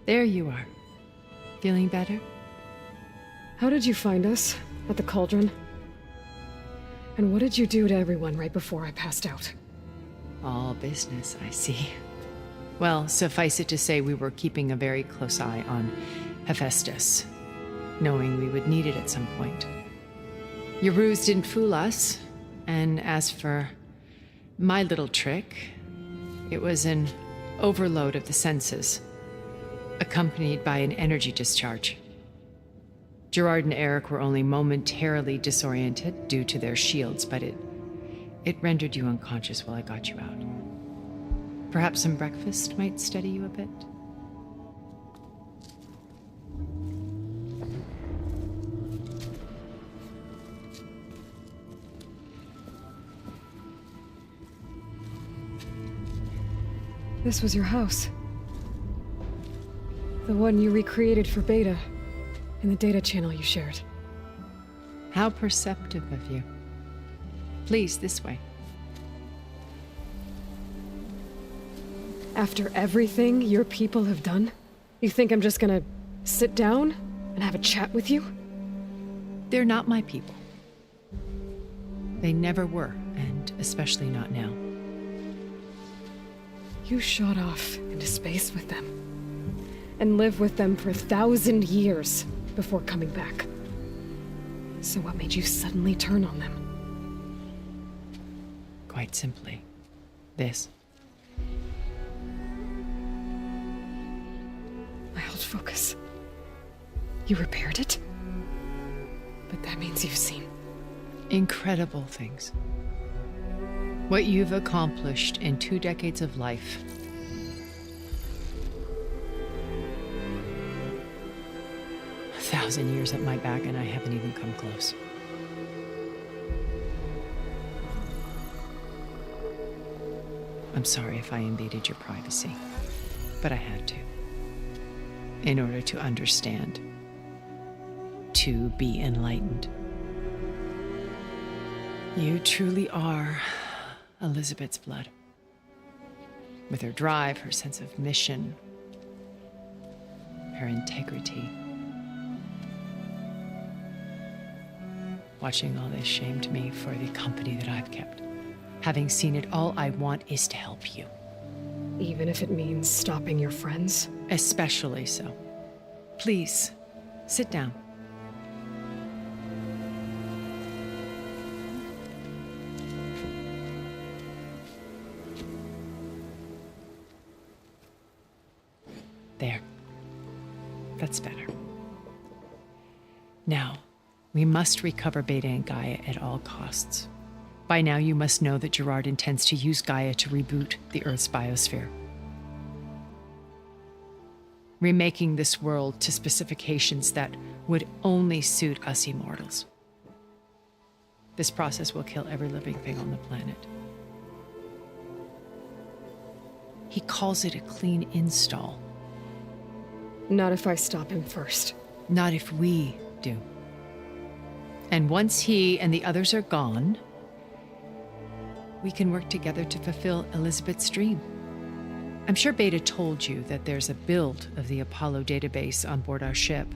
There you are. Feeling better?
How did you find us? At the cauldron? And what did you do to everyone right before I passed out?
All business, I see. Well, suffice it to say we were keeping a very close eye on Hephaestus, knowing we would need it at some point. Your ruse didn't fool us, and as for my little trick, it was an overload of the senses, accompanied by an energy discharge. Gerard and Eric were only momentarily disoriented due to their shields, but it rendered you unconscious while I got you out. Perhaps some breakfast might steady you a bit?
This was your house. The one you recreated for Beta, in the data channel you shared.
How perceptive of you. Please, this way.
After everything your people have done, you think I'm just gonna sit down and have a chat with you?
They're not my people. They never were. and especially not now.
You shot off into space with them, and lived with them for 1,000 years before coming back. So what made you suddenly turn on them?
Quite simply, this.
I held focus. You repaired it? But that means you've seen
Incredible things. What you've accomplished in 2 decades of life. A 1,000 years at my back, and I haven't even come close. I'm sorry if I invaded your privacy, but I had to. In order to understand. To be enlightened. You truly are Elizabeth's blood. With her drive, her sense of mission, her integrity. Watching all this shamed me for the company that I've kept. Having seen it, all I want is to help you.
even if it means stopping your friends?
Especially so. Please, sit down. There. That's better. Now, we must recover Beta and Gaia at all costs. By now, you must know that Gerard intends to use Gaia to reboot the Earth's biosphere. Remaking this world to specifications that would only suit us immortals. This process will kill every living thing on the planet. He calls it a clean install.
Not if I stop him first.
Not if we do. And once he and the others are gone, we can work together to fulfill Elizabeth's dream. I'm sure Beta told you that there's a build of the Apollo database on board our ship.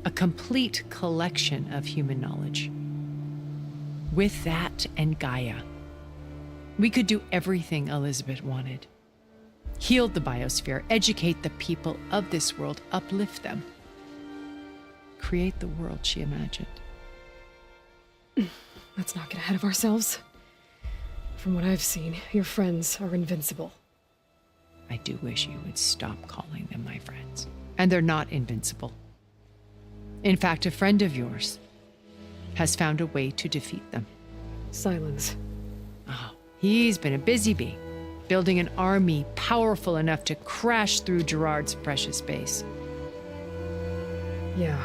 A complete collection of human knowledge. With that and Gaia, we could do everything Elizabeth wanted. Heal the biosphere, educate the people of this world, uplift them. Create the world she imagined.
Let's not get ahead of ourselves. From what I've seen, your friends are invincible.
I do wish you would stop calling them my friends. And they're not invincible. In fact, a friend of yours has found a way to defeat them.
Silence.
Oh, he's been a busy bee, building an army powerful enough to crash through Gerard's precious base.
Yeah.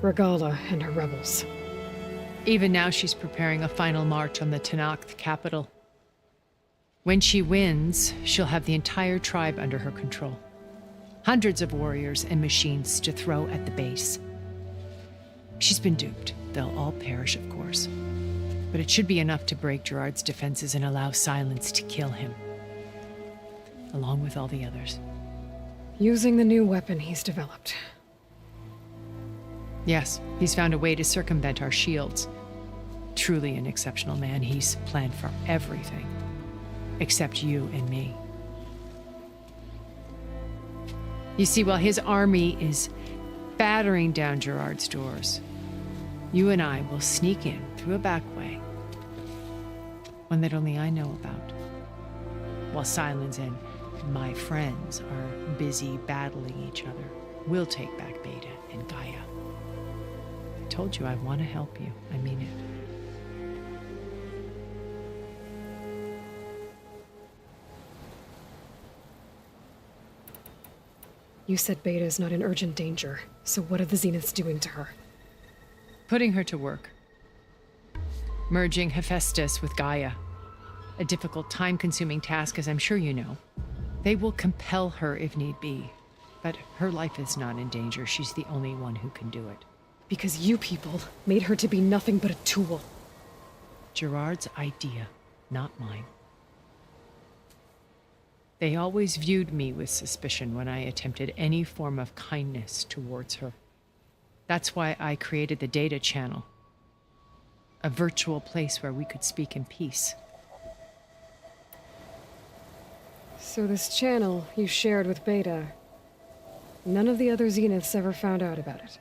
Regala and her rebels.
Even now, she's preparing a final march on the Tenakth capital. When she wins, she'll have the entire tribe under her control. Hundreds of warriors and machines to throw at the base. She's been duped. They'll all perish, of course. But it should be enough to break Gerard's defenses and allow Silence to kill him. Along with all the others.
Using the new weapon he's developed.
Yes, he's found a way to circumvent our shields. Truly an exceptional man. He's planned for everything. Except you and me. You see, while his army is battering down Gerard's doors, you and I will sneak in through a back way. One that only I know about. While Silence and my friends are busy battling each other, we'll take back Beta and Gaia. I told you I want to help you. I mean it.
You said Beta is not in urgent danger, so what are the Zeniths doing to her?
Putting her to work. Merging Hephaestus with Gaia. A difficult, time-consuming task, as I'm sure you know. They will compel her if need be. But her life is not in danger. She's the only one who can do it.
Because you people made her to be nothing but a tool.
Gerard's idea, not mine. They always viewed me with suspicion when I attempted any form of kindness towards her. That's why I created the data channel. A virtual place where we could speak in peace.
So this channel you shared with Beta, none of the other Zeniths ever found out about it.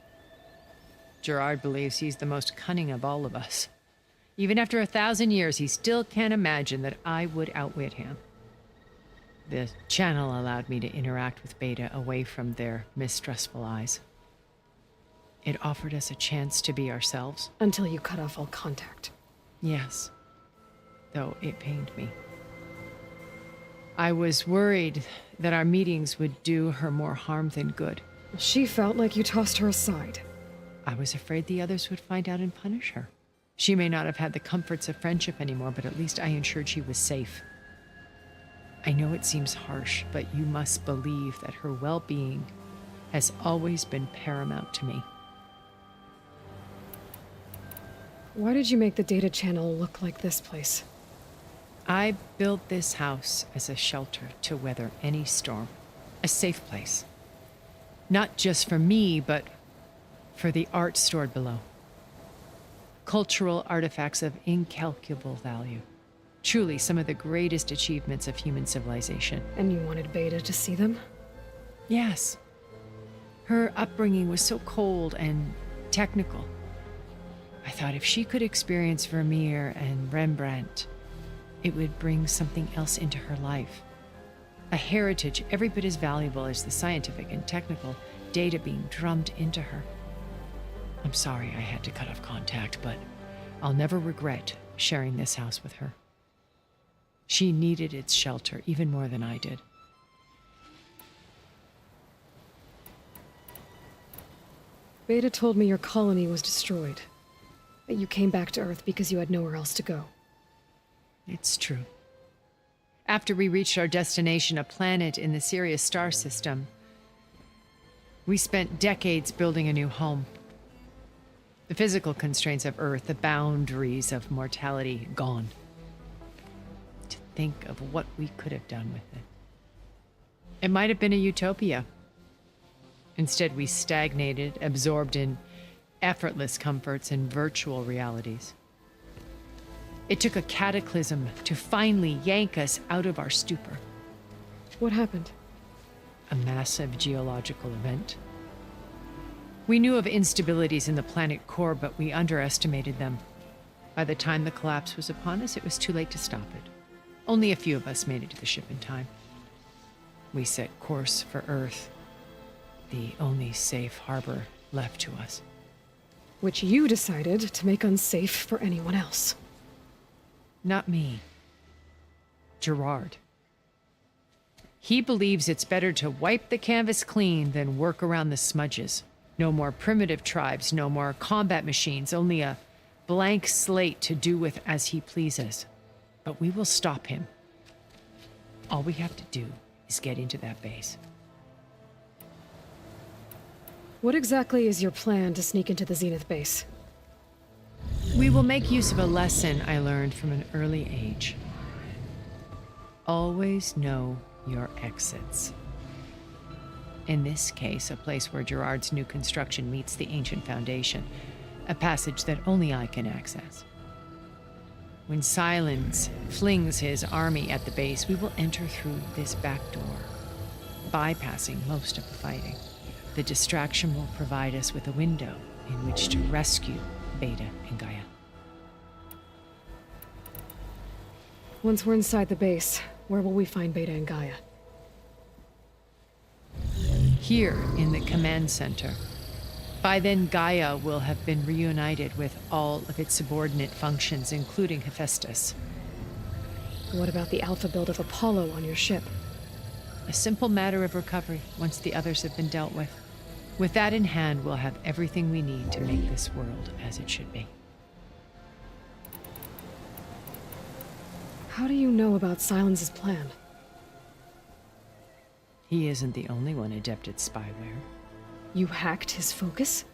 Gerard believes he's the most cunning of all of us. Even after 1,000 years, he still can't imagine that I would outwit him. The channel allowed me to interact with Beta away from their mistrustful eyes. It offered us a chance to be ourselves.
Until you cut off all contact.
Yes, though it pained me. I was worried that our meetings would do her more harm than good.
She felt like you tossed her aside.
I was afraid the others would find out and punish her. She may not have had the comforts of friendship anymore, but at least I ensured she was safe. I know it seems harsh, but you must believe that her well-being has always been paramount to me.
Why did you make the data channel look like this place?
I built this house as a shelter to weather any storm. A safe place. Not just for me, but for the art stored below. Cultural artifacts of incalculable value. Truly some of the greatest achievements of human civilization.
And you wanted Beta to see them?
Yes. Her upbringing was so cold and technical. I thought if she could experience Vermeer and Rembrandt, it would bring something else into her life. A heritage every bit as valuable as the scientific and technical data being drummed into her. I'm sorry I had to cut off contact, but I'll never regret sharing this house with her. She needed its shelter even more than I did.
Beta told me your colony was destroyed. That you came back to Earth because you had nowhere else to go.
It's true. After we reached our destination, a planet in the Sirius star system, we spent decades building a new home. The physical constraints of Earth, the boundaries of mortality, gone. To think of what we could have done with it. It might have been a utopia. Instead, we stagnated, absorbed in effortless comforts and virtual realities. It took a cataclysm to finally yank us out of our stupor.
What happened?
A massive geological event. We knew of instabilities in the planet core, but we underestimated them. By the time the collapse was upon us, it was too late to stop it. Only a few of us made it to the ship in time. We set course for Earth, the only safe harbor left to us.
Which you decided to make unsafe for anyone else.
Not me. Gerard. He believes it's better to wipe the canvas clean than work around the smudges. No more primitive tribes, no more combat machines, only a blank slate to do with as he pleases. But we will stop him. All we have to do is get into that base.
What exactly is your plan to sneak into the Zenith base?
We will make use of a lesson I learned from an early age. Always know your exits. In this case, a place where Gerard's new construction meets the ancient foundation, a passage that only I can access. When Silence flings his army at the base, we will enter through this back door, bypassing most of the fighting. The distraction will provide us with a window in which to rescue Beta and Gaia.
Once we're inside the base, where will we find Beta and Gaia?
Here in the command center. By then, Gaia will have been reunited with all of its subordinate functions, including Hephaestus.
What about the alpha build of Apollo on your ship?
A simple matter of recovery once the others have been dealt with. With that in hand, we'll have everything we need to make this world as it should be.
How do you know about Silence's plan?
He isn't the only one adept at spyware.
You hacked his focus?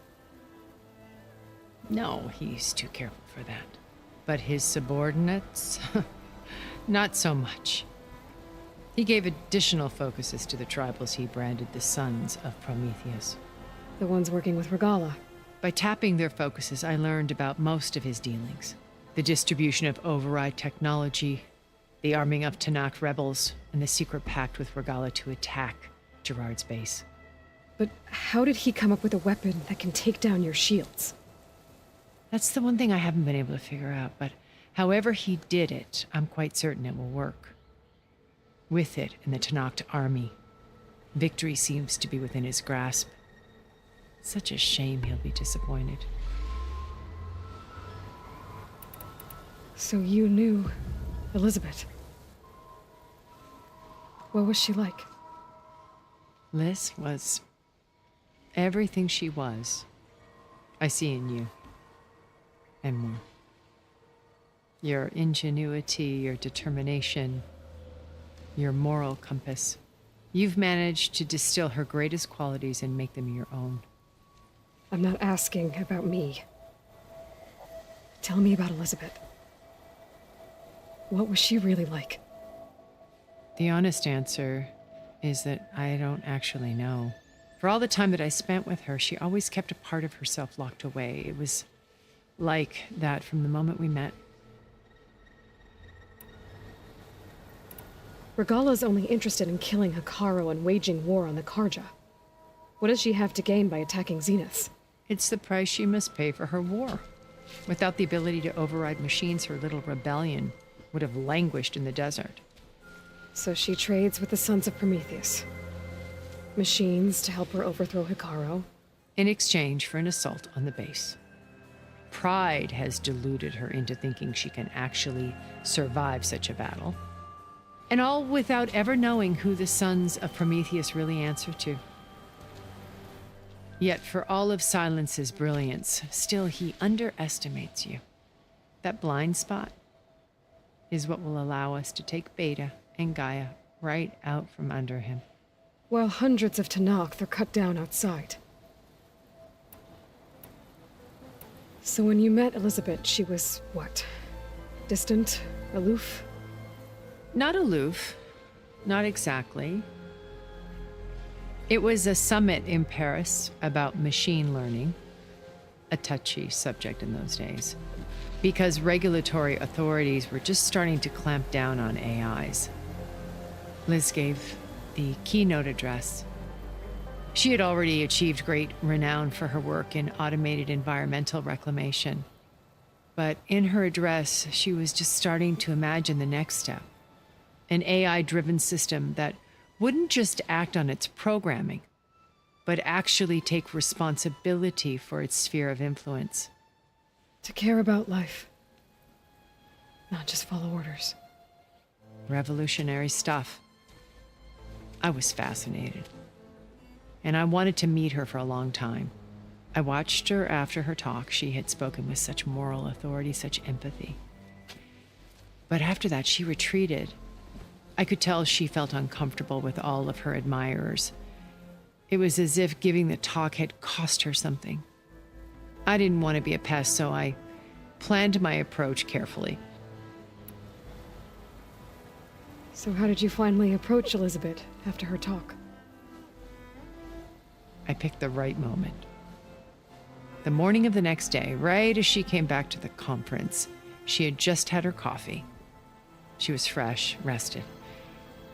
No, he's too careful for that. But his subordinates? Not so much. He gave additional focuses to the tribals he branded the Sons of Prometheus.
The ones working with Regala.
By tapping their focuses, I learned about most of his dealings. The distribution of override technology, the arming of Tanakh rebels, and the secret pact with Regala to attack Gerard's base.
But how did he come up with a weapon that can take down your shields?
That's the one thing I haven't been able to figure out, but however he did it, I'm quite certain it will work. With it and the Tanakh army, victory seems to be within his grasp. Such a shame he'll be disappointed.
So you knew Elizabeth. What was she like?
Liz was everything she was. I see in you. And more. Your ingenuity, your determination, your moral compass. You've managed to distill her greatest qualities and make them your own.
I'm not asking about me. Tell me about Elizabeth. What was she really like?
The honest answer is that I don't actually know. For all the time that I spent with her, she always kept a part of herself locked away. It was like that from the moment we met.
Regala's only interested in killing Hekarro and waging war on the Karja. What does she have to gain by attacking Zeniths?
It's the price she must pay for her war. Without the ability to override machines, her little rebellion would have languished in the desert.
So she trades with the Sons of Prometheus. Machines to help her overthrow Hekarro.
In exchange for an assault on the base. Pride has deluded her into thinking she can actually survive such a battle. And all without ever knowing who the Sons of Prometheus really answer to. Yet for all of Silence's brilliance, still he underestimates you. That blind spot is what will allow us to take Beta and Gaia right out from under him.
While hundreds of Tanakh are cut down outside. So when you met Elizabeth, she was what? Distant? Aloof?
Not aloof. Not exactly. It was a summit in Paris about machine learning, a touchy subject in those days, because regulatory authorities were just starting to clamp down on AIs. Liz gave the keynote address. She had already achieved great renown for her work in automated environmental reclamation. But in her address, she was just starting to imagine the next step. An AI-driven system that wouldn't just act on its programming, but actually take responsibility for its sphere of influence.
To care about life. Not just follow orders.
Revolutionary stuff. I was fascinated. And I wanted to meet her for a long time. I watched her after her talk. She had spoken with such moral authority, such empathy. But after that, she retreated. I could tell she felt uncomfortable with all of her admirers. It was as if giving the talk had cost her something. I didn't want to be a pest, so I planned my approach carefully.
So how did you finally approach Elizabeth after her talk?
I picked the right moment. The morning of the next day, right as she came back to the conference, she had just had her coffee. She was fresh, rested.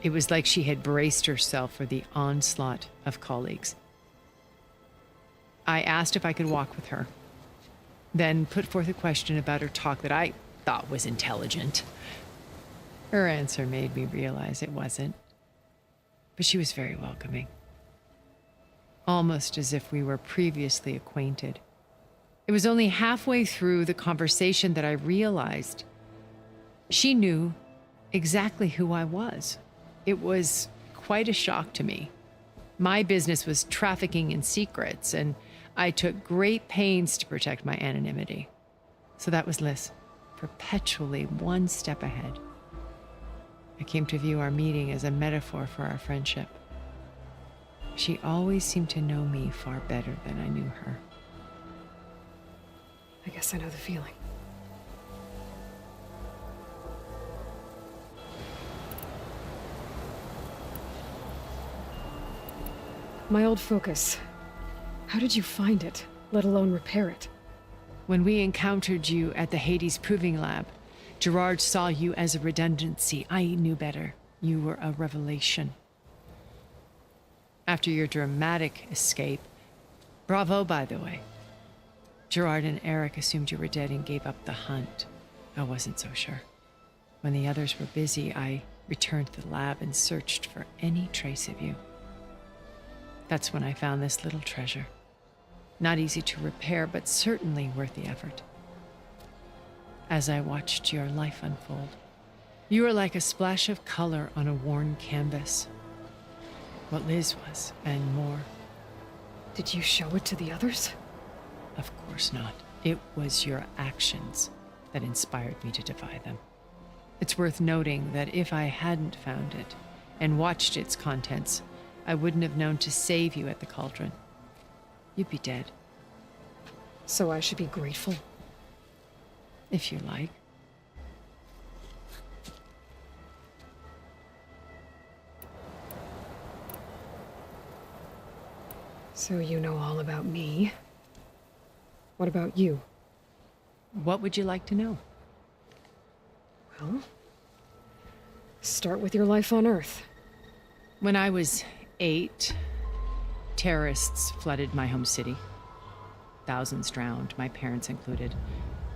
It was like she had braced herself for the onslaught of colleagues. I asked if I could walk with her, then put forth a question about her talk that I thought was intelligent. Her answer made me realize it wasn't, but she was very welcoming. Almost as if we were previously acquainted. It was only halfway through the conversation that I realized she knew exactly who I was. It was quite a shock to me. My business was trafficking in secrets, and I took great pains to protect my anonymity. So that was Liz, perpetually one step ahead. I came to view our meeting as a metaphor for our friendship. She always seemed to know me far better than I knew her.
I guess I know the feeling. My old focus. How did you find it? let alone repair it.
When we encountered you at the Hades Proving Lab, Gerard saw you as a redundancy. I knew better. You were a revelation. After your dramatic escape, bravo, by the way. Gerard and Eric assumed you were dead and gave up the hunt. I wasn't so sure. When the others were busy, I returned to the lab and searched for any trace of you. That's when I found this little treasure. Not easy to repair, but certainly worth the effort. As I watched your life unfold, you were like a splash of color on a worn canvas. What Liz was, and more.
Did you show it to the others?
Of course not. It was your actions that inspired me to defy them. It's worth noting that if I hadn't found it and watched its contents, I wouldn't have known to save you at the cauldron. You'd be dead.
So I should be grateful?
If you like.
So you know all about me. What about you?
What would you like to know?
Well, start with your life on Earth.
When I was 8, terrorists flooded my home city. Thousands drowned, my parents included.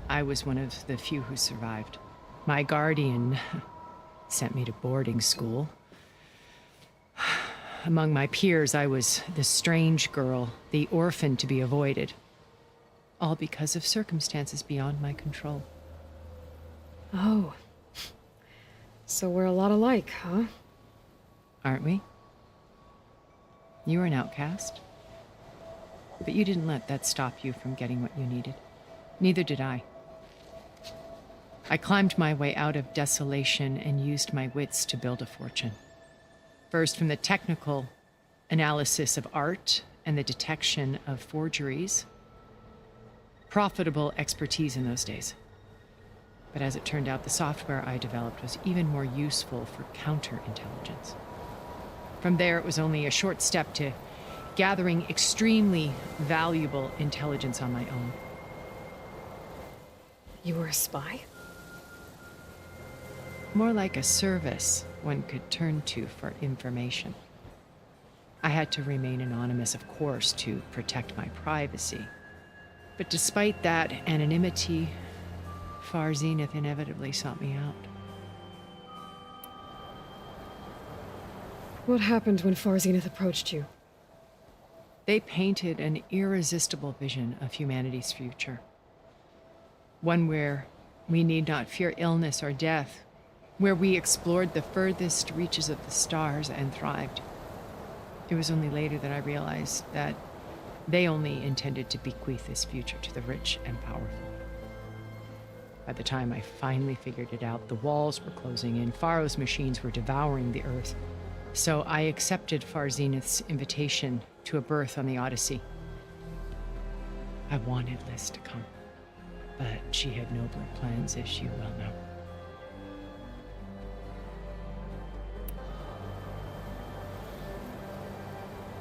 I was one of the few who survived. My guardian sent me to boarding school. Among my peers, I was the strange girl, the orphan to be avoided. All because of circumstances beyond my control.
Oh. So we're a lot alike, huh?
Aren't we? You were an outcast. But you didn't let that stop you from getting what you needed. Neither did I. I climbed my way out of desolation and used my wits to build a fortune. First, from the technical analysis of art and the detection of forgeries. Profitable expertise in those days. But as it turned out, the software I developed was even more useful for counterintelligence. From there, it was only a short step to gathering extremely valuable intelligence on my own.
You were a spy?
More like a service one could turn to for information. I had to remain anonymous, of course, to protect my privacy. But despite that anonymity, Far Zenith inevitably sought me out.
What happened when Far Zenith approached you?
They painted an irresistible vision of humanity's future. One where we need not fear illness or death, where we explored the furthest reaches of the stars and thrived. It was only later that I realized that they only intended to bequeath this future to the rich and powerful. By the time I finally figured it out, the walls were closing in, Pharaoh's machines were devouring the Earth. So I accepted Far Zenith's invitation to a berth on the Odyssey. I wanted Liz to come, but she had nobler plans, as you well know.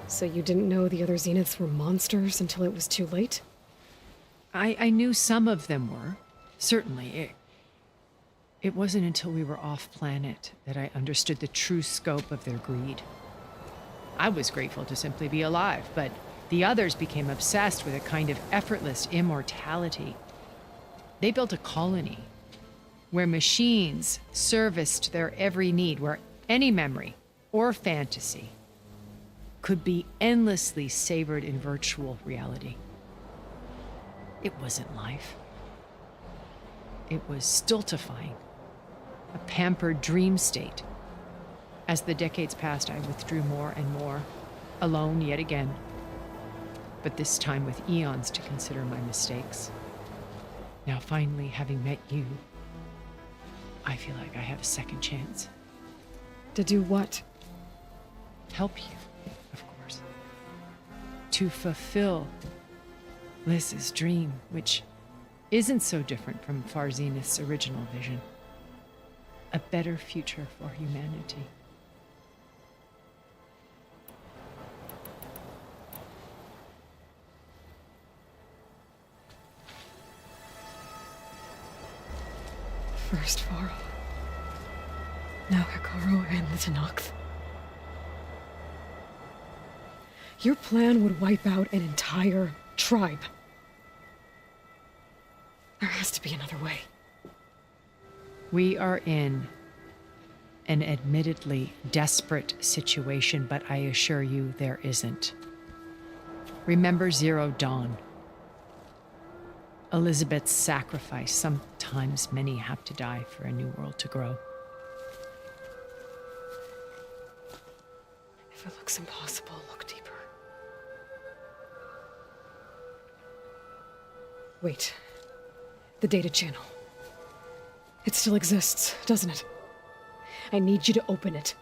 So you didn't know the other Zeniths were monsters until it was too late?
I knew some of them were, certainly. It wasn't until we were off-planet that I understood the true scope of their greed. I was grateful to simply be alive, but the others became obsessed with a kind of effortless immortality. They built a colony where machines serviced their every need, where any memory or fantasy could be endlessly savored in virtual reality. It wasn't life. It was stultifying, a pampered dream state. As the decades passed, I withdrew more and more, alone yet again, but this time with eons to consider my mistakes. Now finally, having met you, I feel like I have a second chance.
To do what?
Help you, of course. To fulfill Liz's dream, which isn't so different from Far Zenith's original vision. A better future for humanity.
First Varl. Now Hikaru and the Tenakth. Your plan would wipe out an entire tribe. There has to be another way.
We are in an admittedly desperate situation, but I assure you there isn't. Remember Zero Dawn. Elizabeth's sacrifice. Sometimes many have to die for a new world to grow.
If it looks impossible, look deeper. Wait. The data channel. It still exists, doesn't it? I need you to open it.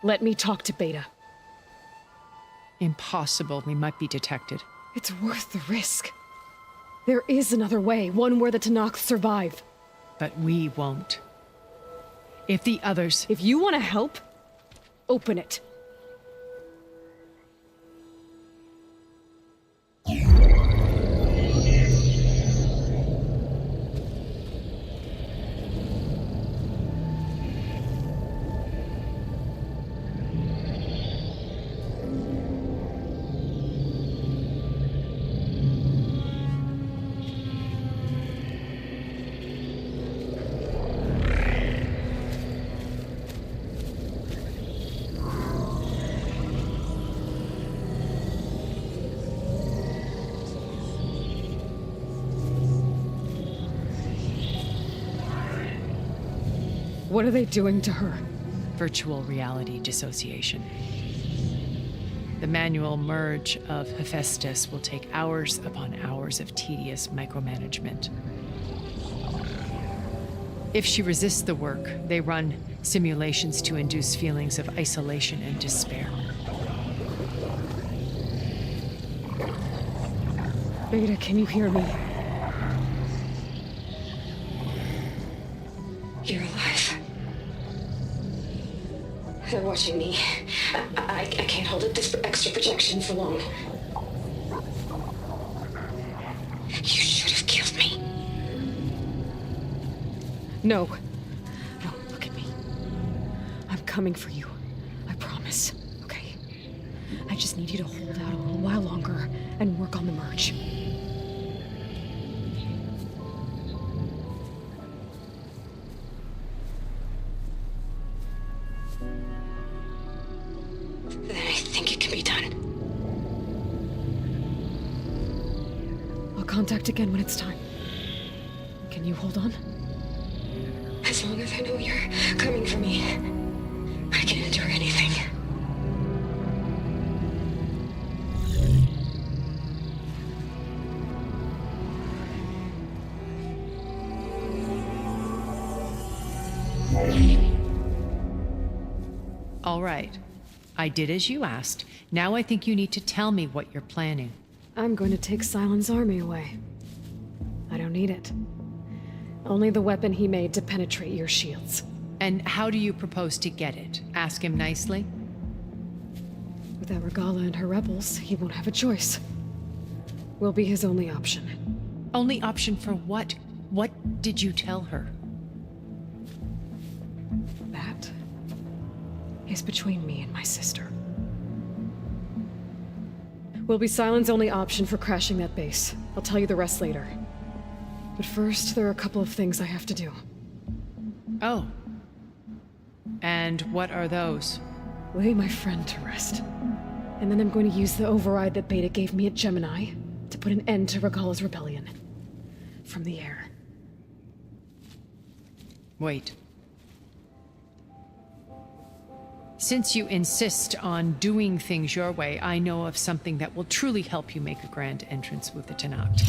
Let me talk to Beta.
Impossible. We might be detected.
It's worth the risk. There is another way, one where the Tenakth survive.
But we won't. If the others...
If you want to help, open it. What are they doing to her?
Virtual reality dissociation. The manual merge of Hephaestus will take hours upon hours of tedious micromanagement. If she resists the work, they run simulations to induce feelings of isolation and despair.
Beta, can you hear me?
You're alive. They're watching me. I can't hold up this extra projection for long. You should have killed me.
No. No, look at me. I'm coming for you. I promise. Okay? I just need you to hold out a little while longer and work on the merge.
Then I think it can be done.
I'll contact again when it's time. Can you hold on?
As long as I know you're coming for me, I can endure anything.
All right. I did as you asked. Now I think you need to tell me what you're planning.
I'm going to take Silent's army away. I don't need it. Only the weapon he made to penetrate your shields.
And how do you propose to get it? Ask him nicely?
Without Regala and her rebels, he won't have a choice. We'll be his only option.
Only option for what? What did you tell her?
That is between me and my sister. Will be Silent's only option for crashing that base. I'll tell you the rest later. But first, there are a couple of things I have to do.
Oh. And what are those?
Lay my friend to rest. And then I'm going to use the override that Beta gave me at Gemini to put an end to Regala's rebellion. From the air.
Wait. Since you insist on doing things your way, I know of something that will truly help you make a grand entrance with the Tenakth.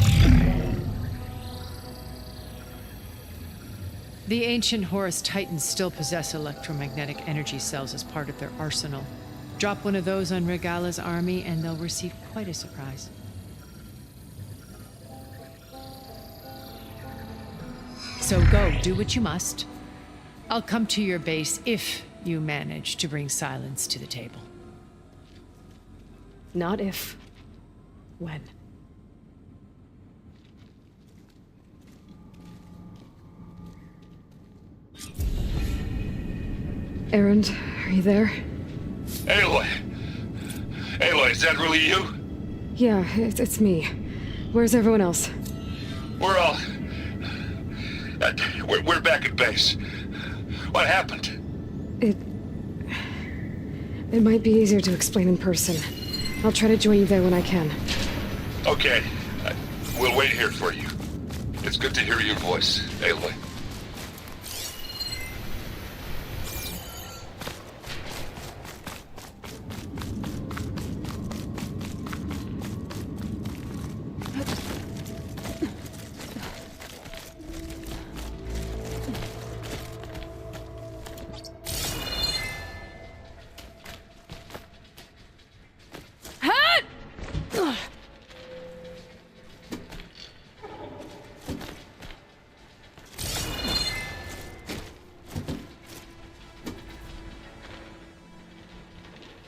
The ancient Horus Titans still possess electromagnetic energy cells as part of their arsenal. Drop one of those on Regala's army and they'll receive quite a surprise. So go, do what you must. I'll come to your base if you manage to bring Silence to the table.
Not if. When. Erend, are you there?
Aloy! Aloy, is that really you?
Yeah, it's me. Where's everyone else?
We're all... we're back at base. What happened?
It might be easier to explain in person. I'll try to join you there when I can.
Okay. We'll wait here for you. It's good to hear your voice, Aloy.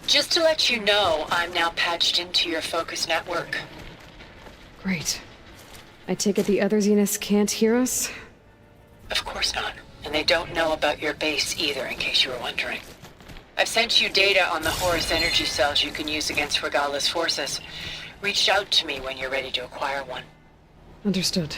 Just to let you know, I'm now patched into your focus network.
Great. I take it the other Zeniths can't hear us?
Of course not. And they don't know about your base either, in case you were wondering. I've sent you data on the Horus energy cells you can use against Regala's forces. Reach out to me when you're ready to acquire one.
Understood.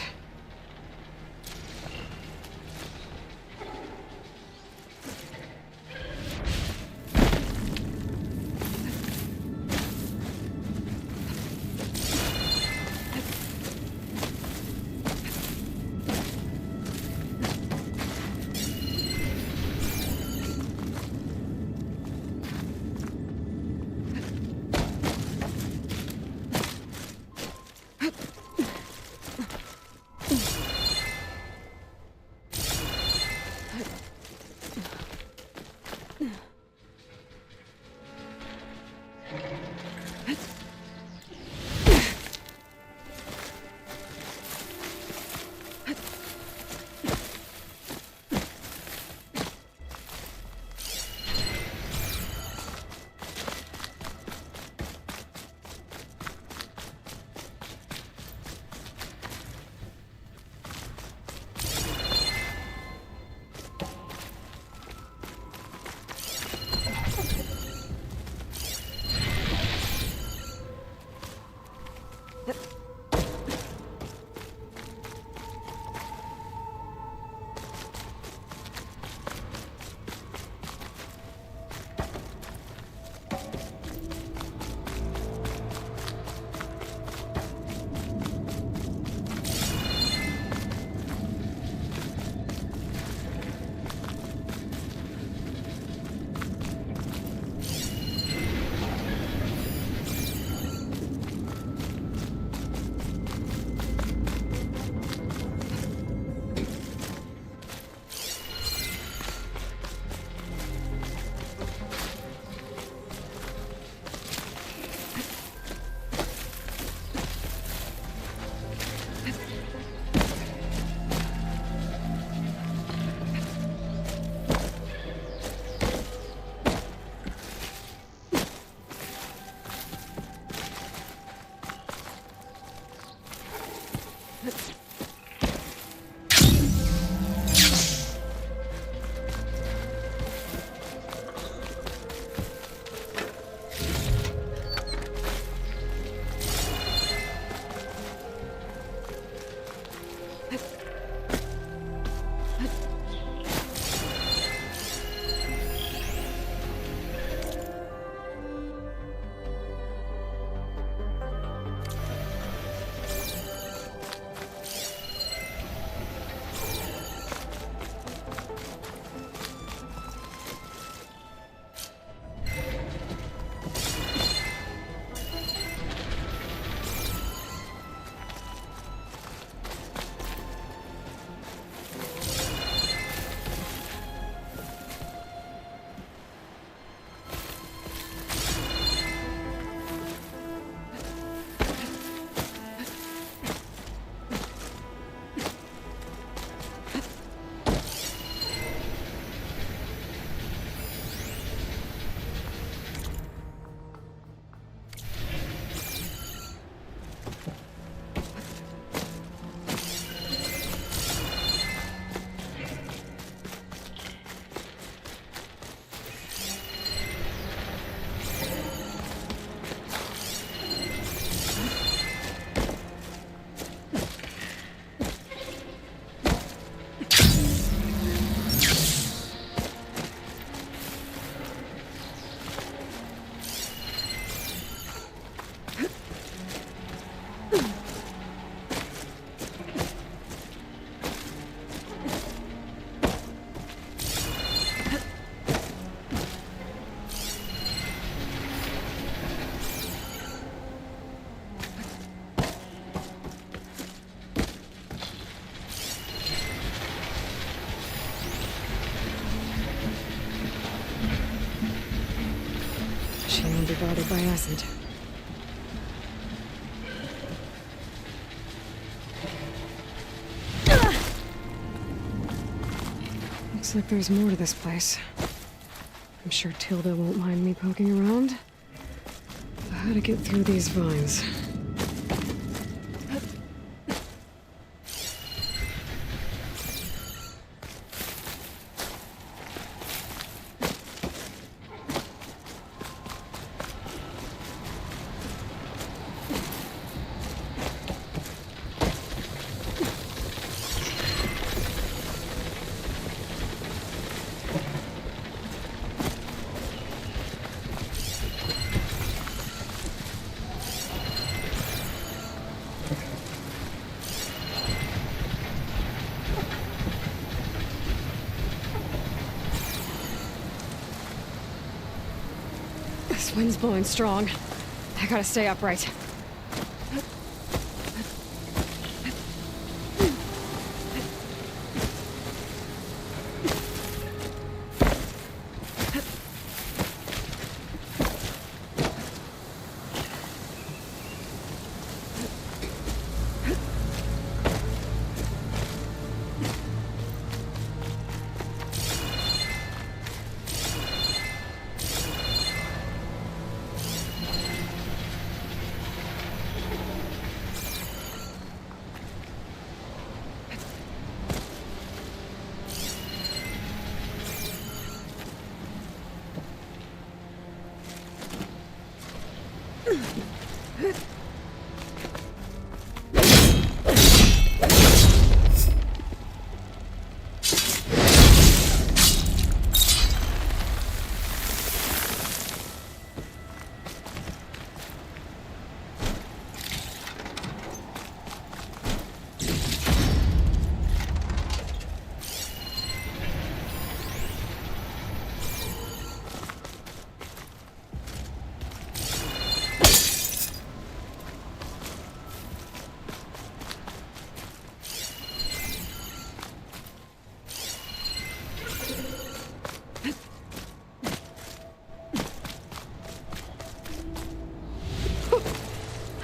bothered by acid. Looks like there's more to this place. I'm sure Tilda won't mind me poking around. So how to get through these vines? This wind's blowing strong. I gotta stay upright.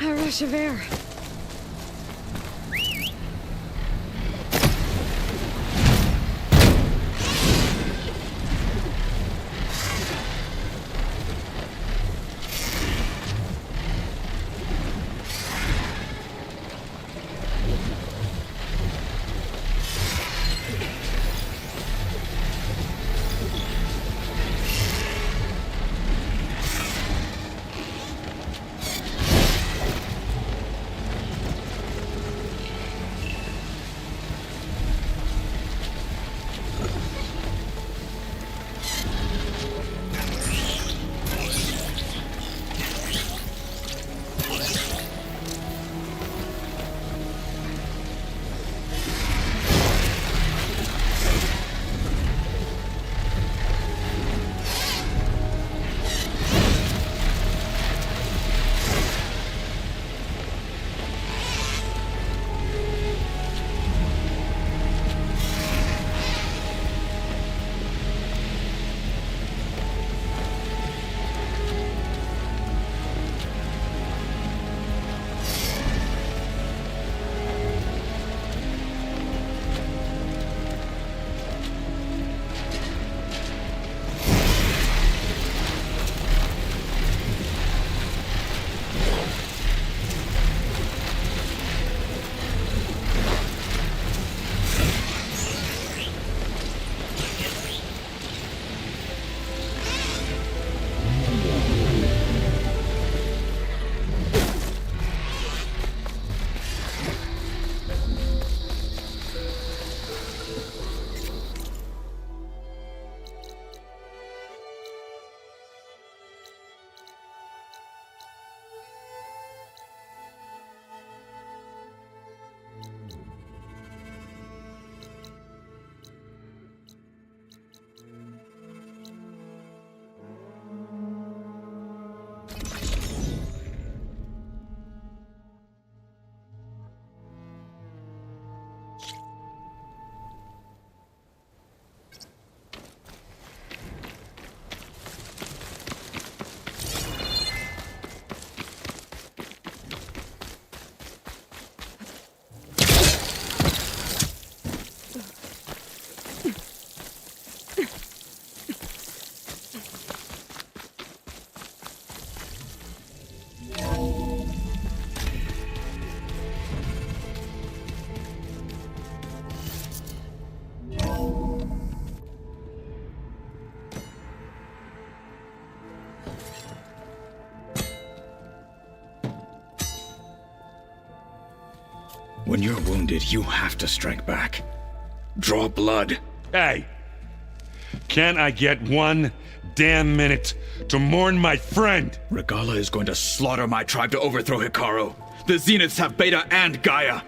A rush of air.
When you're wounded, you have to strike back. Draw blood.
Hey! Can I get one damn minute to mourn my friend?
Regala is going to slaughter my tribe to overthrow Hikaru. The Zeniths have Beta and Gaia.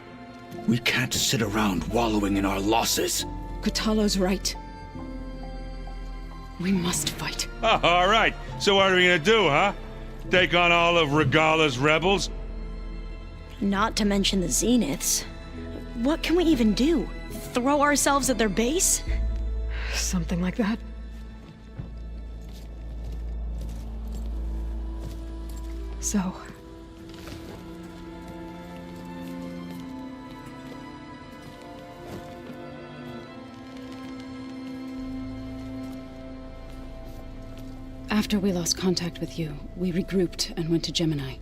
We can't sit around wallowing in our losses.
Kotalo's right. We must fight.
Oh, all right. So what are we gonna do, huh? Take on all of Regala's rebels?
Not to mention the Zeniths. What can we even do? Throw ourselves at their base?
Something like that. So...
After we lost contact with you, we regrouped and went to Gemini.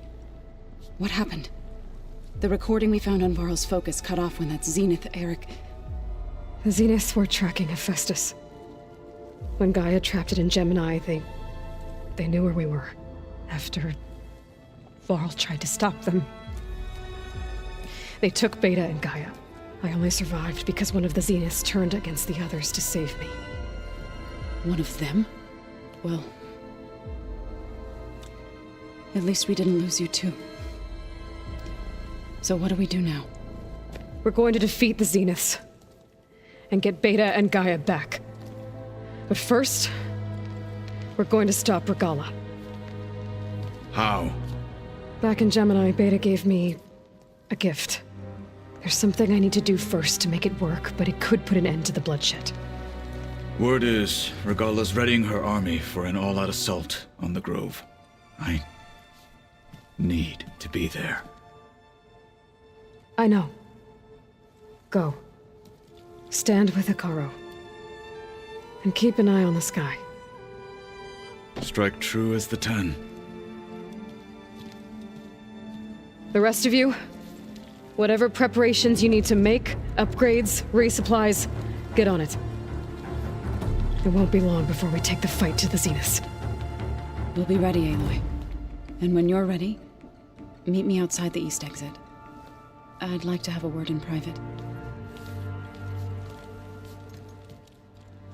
What happened? The recording we found on Varl's focus cut off when that Zenith, Eric...
The Zeniths were tracking Hephaestus. When Gaia trapped it in Gemini, they knew where we were. After Varl tried to stop them. They took Beta and Gaia. I only survived because one of the Zeniths turned against the others to save me.
One of them? Well... at least we didn't lose you too. So what do we do now?
We're going to defeat the Zeniths. And get Beta and Gaia back. But first, we're going to stop Regala.
How?
Back in Gemini, Beta gave me a gift. There's something I need to do first to make it work, but it could put an end to the bloodshed.
Word is, Regala's readying her army for an all-out assault on the Grove. I need to be there.
I know. Go. Stand with Hikaru. And keep an eye on the sky.
Strike true as the 10.
The rest of you, whatever preparations you need to make, upgrades, resupplies, get on it. It won't be long before we take the fight to the Zeniths.
We'll be ready, Aloy. And when you're ready, meet me outside the east exit. I'd like to have a word in private.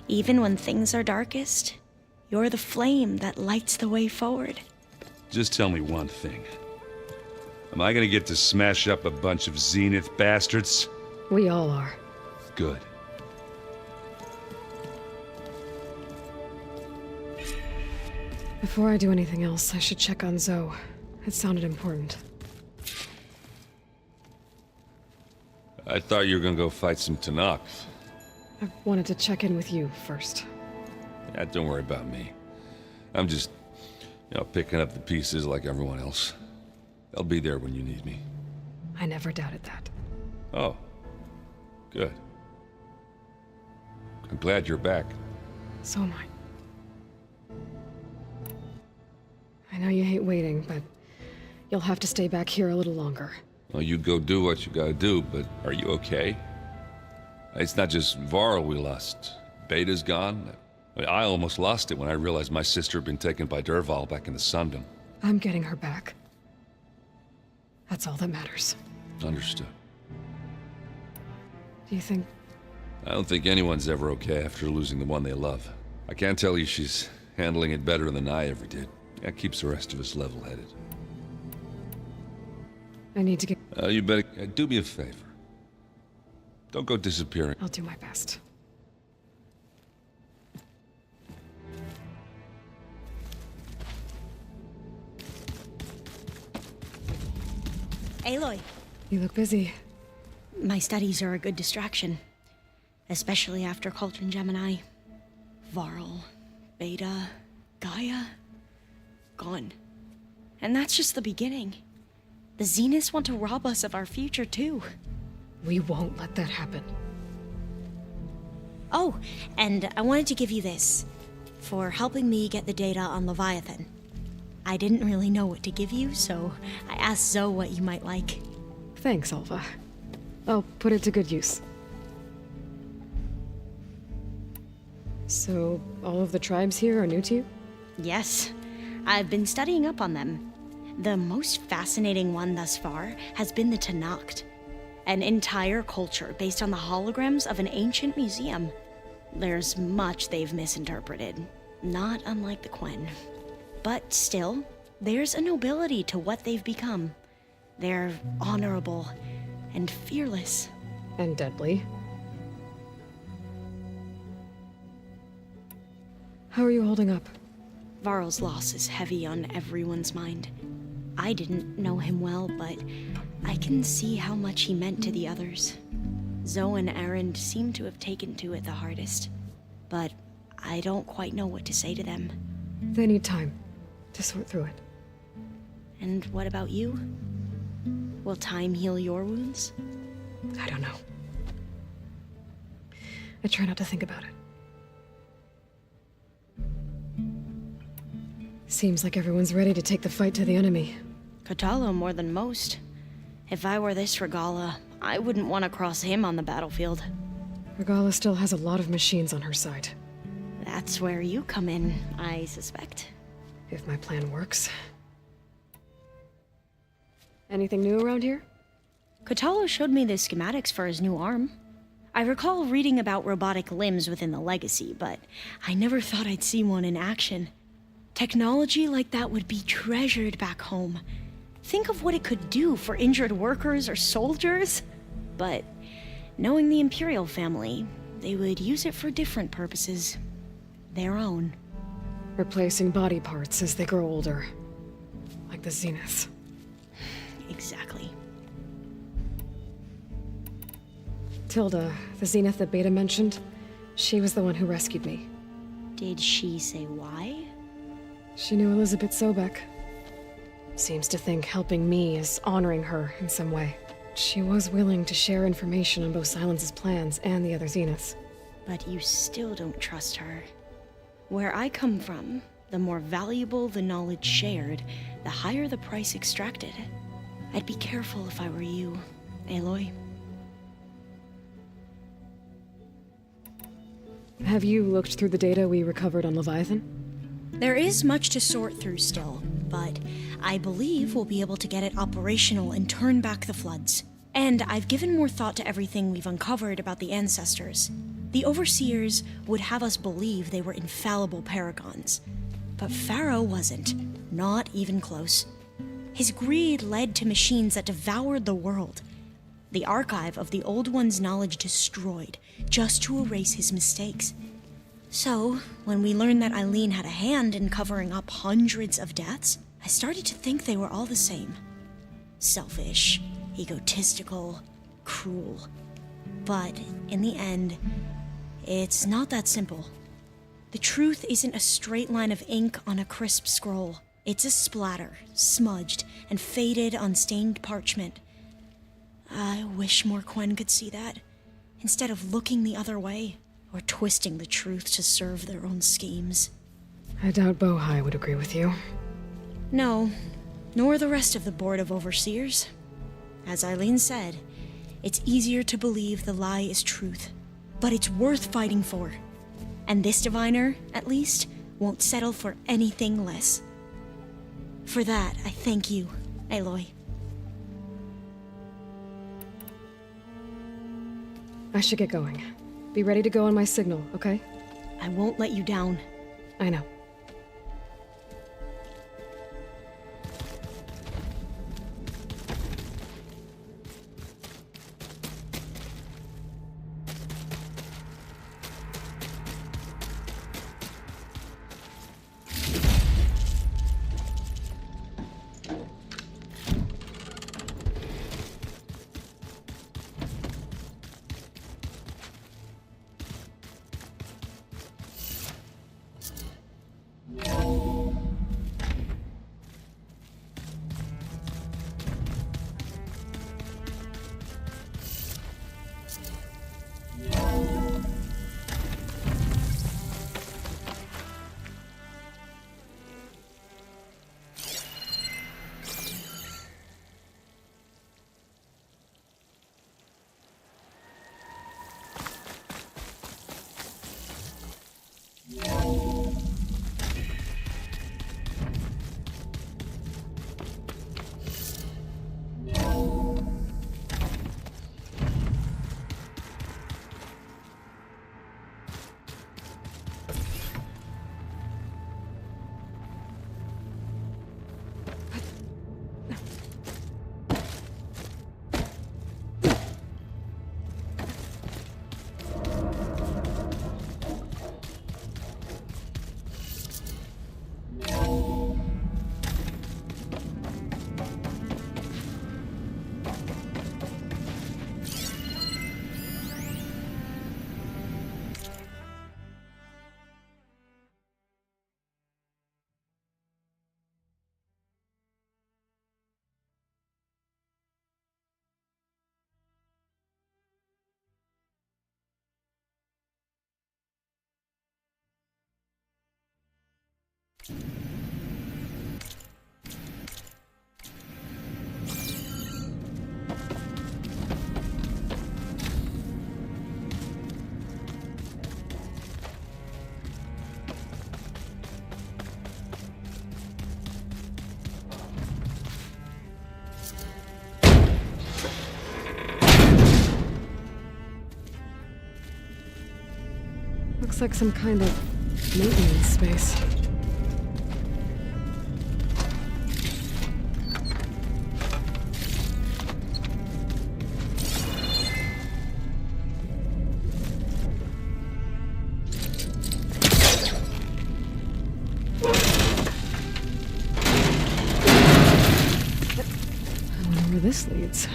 Even when things are darkest, you're the flame that lights the way forward.
Just tell me one thing. Am I gonna get to smash up a bunch of Zenith bastards?
We all are.
Good.
Before I do anything else, I should check on Zoe. It sounded important.
I thought you were gonna go fight some Tanakh.
I wanted to check in with you first.
Yeah, don't worry about me. I'm just, picking up the pieces like everyone else. I'll be there when you need me.
I never doubted that.
Oh. Good. I'm glad you're back.
So am I know you hate waiting, but you'll have to stay back here a little longer.
Well, you go do what you gotta do, but are you okay? It's not just Varl we lost. Beta's gone. I almost lost it when I realized my sister had been taken by Dervahl back in the Sundom.
I'm getting her back. That's all that matters.
Understood.
Do you think...
I don't think anyone's ever okay after losing the one they love. I can't tell you she's handling it better than I ever did. That keeps the rest of us level-headed.
I need to get...
You better... do me a favor. Don't go disappearing.
I'll do my best.
Aloy.
You look busy.
My studies are a good distraction. Especially after Cauldron Gemini. Varl, Beta, Gaia. Gone. And that's just the beginning. The Zeniths want to rob us of our future, too.
We won't let that happen.
Oh, and I wanted to give you this. For helping me get the data on Leviathan. I didn't really know what to give you, so I asked Zoe what you might like.
Thanks, Alva. I'll put it to good use. So, all of the tribes here are new to you?
Yes. I've been studying up on them. The most fascinating one thus far has been the Tanakh. An entire culture based on the holograms of an ancient museum. There's much they've misinterpreted, not unlike the Quen. But still, there's a nobility to what they've become. They're honorable and fearless.
And deadly. How are you holding up?
Varl's loss is heavy on everyone's mind. I didn't know him well, but I can see how much he meant to the others. Zoe and Erend seem to have taken to it the hardest, but I don't quite know what to say to them.
They need time to sort through it.
And what about you? Will time heal your wounds?
I don't know. I try not to think about it. Seems like everyone's ready to take the fight to the enemy.
Kotallo more than most. If I were this Regala, I wouldn't want to cross him on the battlefield.
Regala still has a lot of machines on her side.
That's where you come in, I suspect.
If my plan works. Anything new around here?
Kotallo showed me the schematics for his new arm. I recall reading about robotic limbs within the Legacy, but I never thought I'd see one in action. Technology like that would be treasured back home. Think of what it could do for injured workers or soldiers. But knowing the Imperial family, they would use it for different purposes. Their own.
Replacing body parts as they grow older. Like the Zeniths.
Exactly.
Tilda, the Zenith that Beta mentioned, she was the one who rescued me.
Did she say why?
She knew Elizabeth Sobek. Seems to think helping me is honoring her in some way. She was willing to share information on both Silence's plans and the other Zeniths.
But you still don't trust her. Where I come from, the more valuable the knowledge shared, the higher the price extracted. I'd be careful if I were you, Aloy.
Have you looked through the data we recovered on Leviathan?
There is much to sort through still, but I believe we'll be able to get it operational and turn back the floods. And I've given more thought to everything we've uncovered about the ancestors. The Overseers would have us believe they were infallible paragons. But Pharaoh wasn't. Not even close. His greed led to machines that devoured the world. The archive of the Old One's knowledge destroyed, just to erase his mistakes. So, when we learned that Eileen had a hand in covering up hundreds of deaths, I started to think they were all the same. Selfish, egotistical, cruel. But, in the end, it's not that simple. The truth isn't a straight line of ink on a crisp scroll. It's a splatter, smudged, and faded on stained parchment. I wish more Quen could see that, instead of looking the other way, or twisting the truth to serve their own schemes.
I doubt Bohai would agree with you.
No, nor the rest of the Board of Overseers. As Eileen said, it's easier to believe the lie is truth, but it's worth fighting for. And this diviner, at least, won't settle for anything less. For that, I thank you, Aloy.
I should get going. Be ready to go on my signal, okay?
I won't let you down.
I know. Looks like some kind of maintenance space. I wonder where this leads.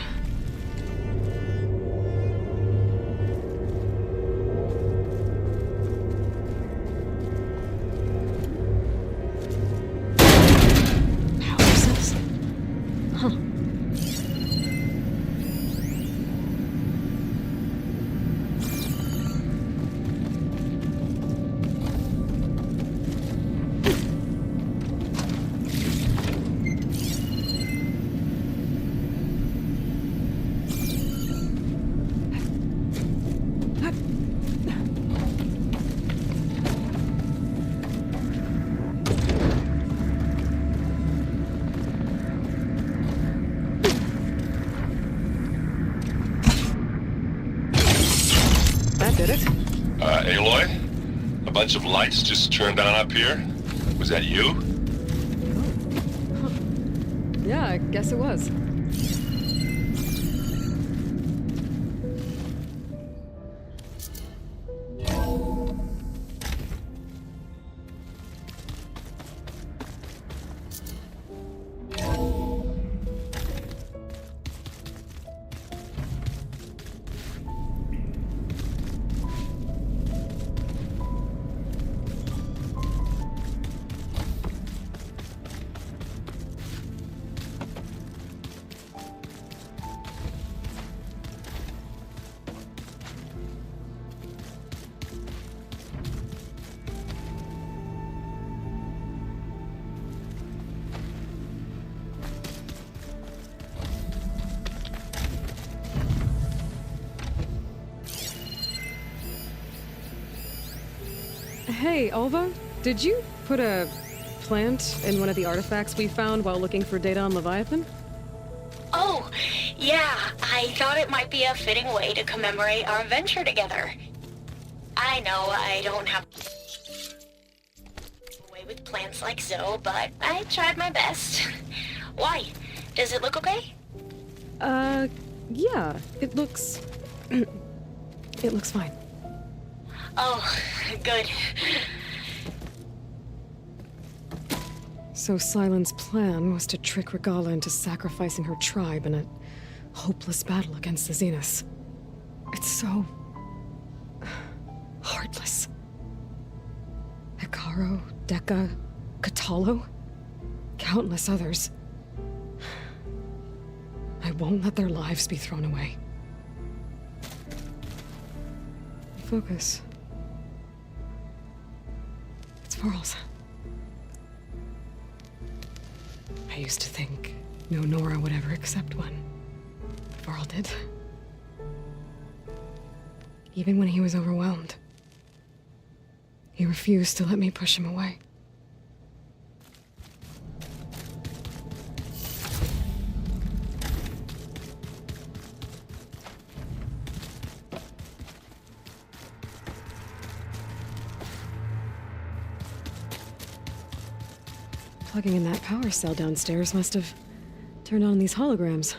Did it?
Aloy? A bunch of lights just turned on up here. Was that you?
Yeah, I guess it was. Hey, Alva, did you put a plant in one of the artifacts we found while looking for data on Leviathan?
Oh, yeah. I thought it might be a fitting way to commemorate our adventure together. I know I don't have way with plants like Zoe, but I tried my best. Why? Does it look okay?
Yeah. It looks... it looks fine.
Oh, good.
So Sylens' plan was to trick Regala into sacrificing her tribe in a hopeless battle against the Zeniths. It's so... heartless. Hikaru, Dekka, Katalo, countless others. I won't let their lives be thrown away. Focus. It's Varl's. I used to think no Nora would ever accept one. Varl did. Even when he was overwhelmed. He refused to let me push him away. Plugging in that power cell downstairs must have turned on these holograms.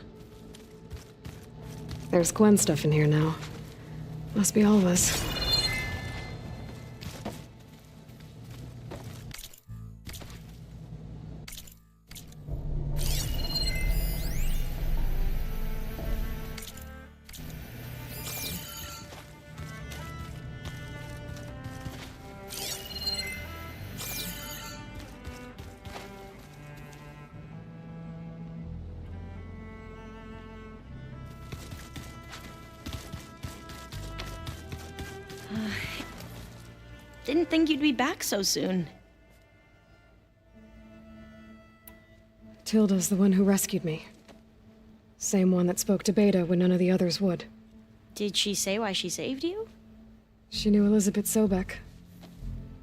There's Gwen's stuff in here now. Must be all of us.
Didn't think you'd be back so soon.
Tilda's the one who rescued me. Same one that spoke to Beta when none of the others would.
Did she say why she saved you?
She knew Elizabeth Sobek.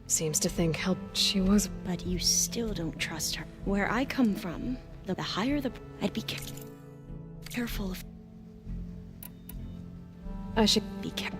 Seems to think how she was...
But you still don't trust her. Where I come from, the higher the... I'd be careful of...
I should...
Be careful.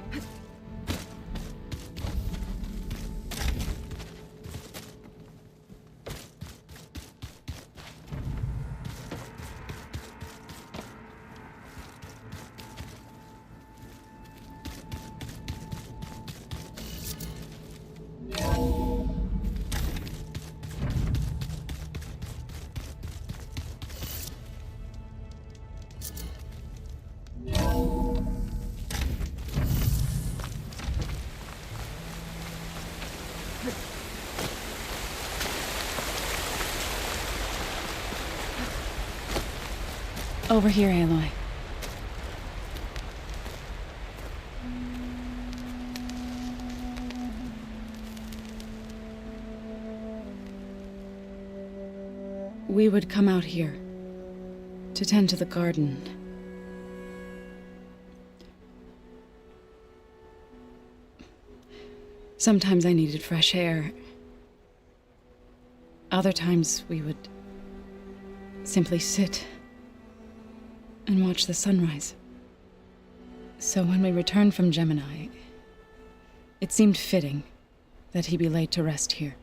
Over here, Aloy. We would come out here to tend to the garden. Sometimes I needed fresh air. Other times we would simply sit and watch the sunrise. So when we returned from Gemini, it seemed fitting that he be laid to rest here.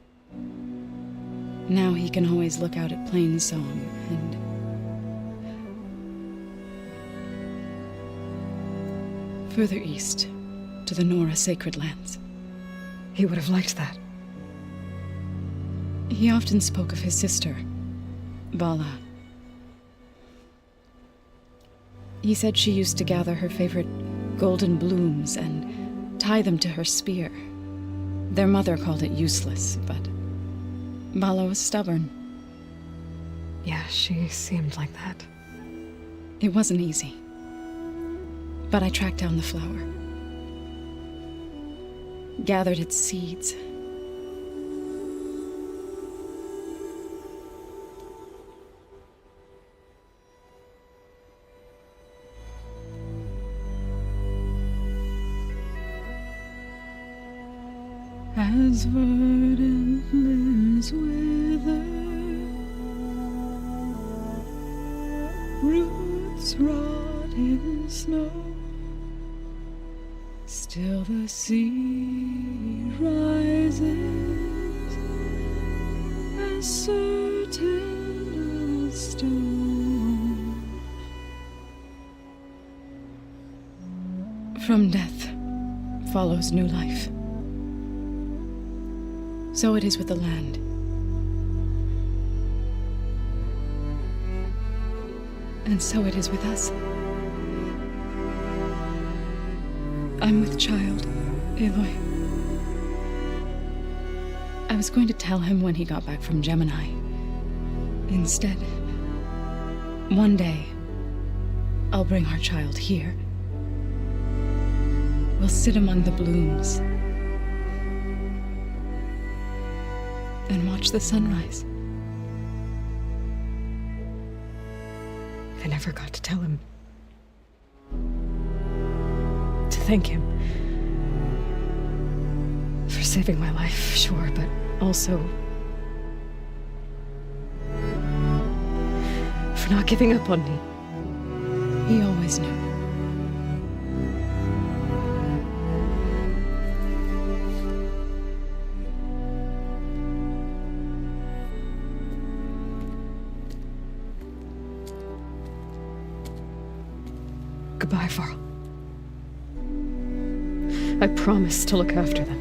Now he can always look out at Plainsong and... further east, to the Nora Sacred Lands.
He would have liked that.
He often spoke of his sister, Bala. He said she used to gather her favorite golden blooms and tie them to her spear. Their mother called it useless, but Bala was stubborn.
Yeah, she seemed like that.
It wasn't easy. But I tracked down the flower. Gathered its seeds. As verdant limbs wither, roots rot in snow, still the sea rises, as certain as stone. From death follows new life. So it is with the land. And so it is with us. I'm with child, Aloy. I was going to tell him when he got back from Gemini. Instead, one day, I'll bring our child here. We'll sit among the blooms and watch the sunrise.
I never got to tell him. To thank him. For saving my life, sure, but also... for not giving up on me.
He always knew.
Goodbye, Varl. I promise to look after them.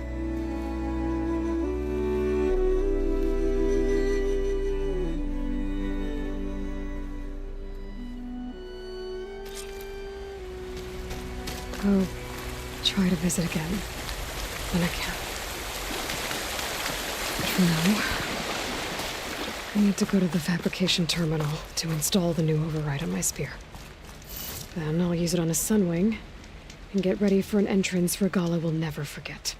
I'll try to visit again when I can. But for now, I need to go to the fabrication terminal to install the new override on my spear. Then I'll use it on a sunwing, and get ready for an entrance Regala will never forget.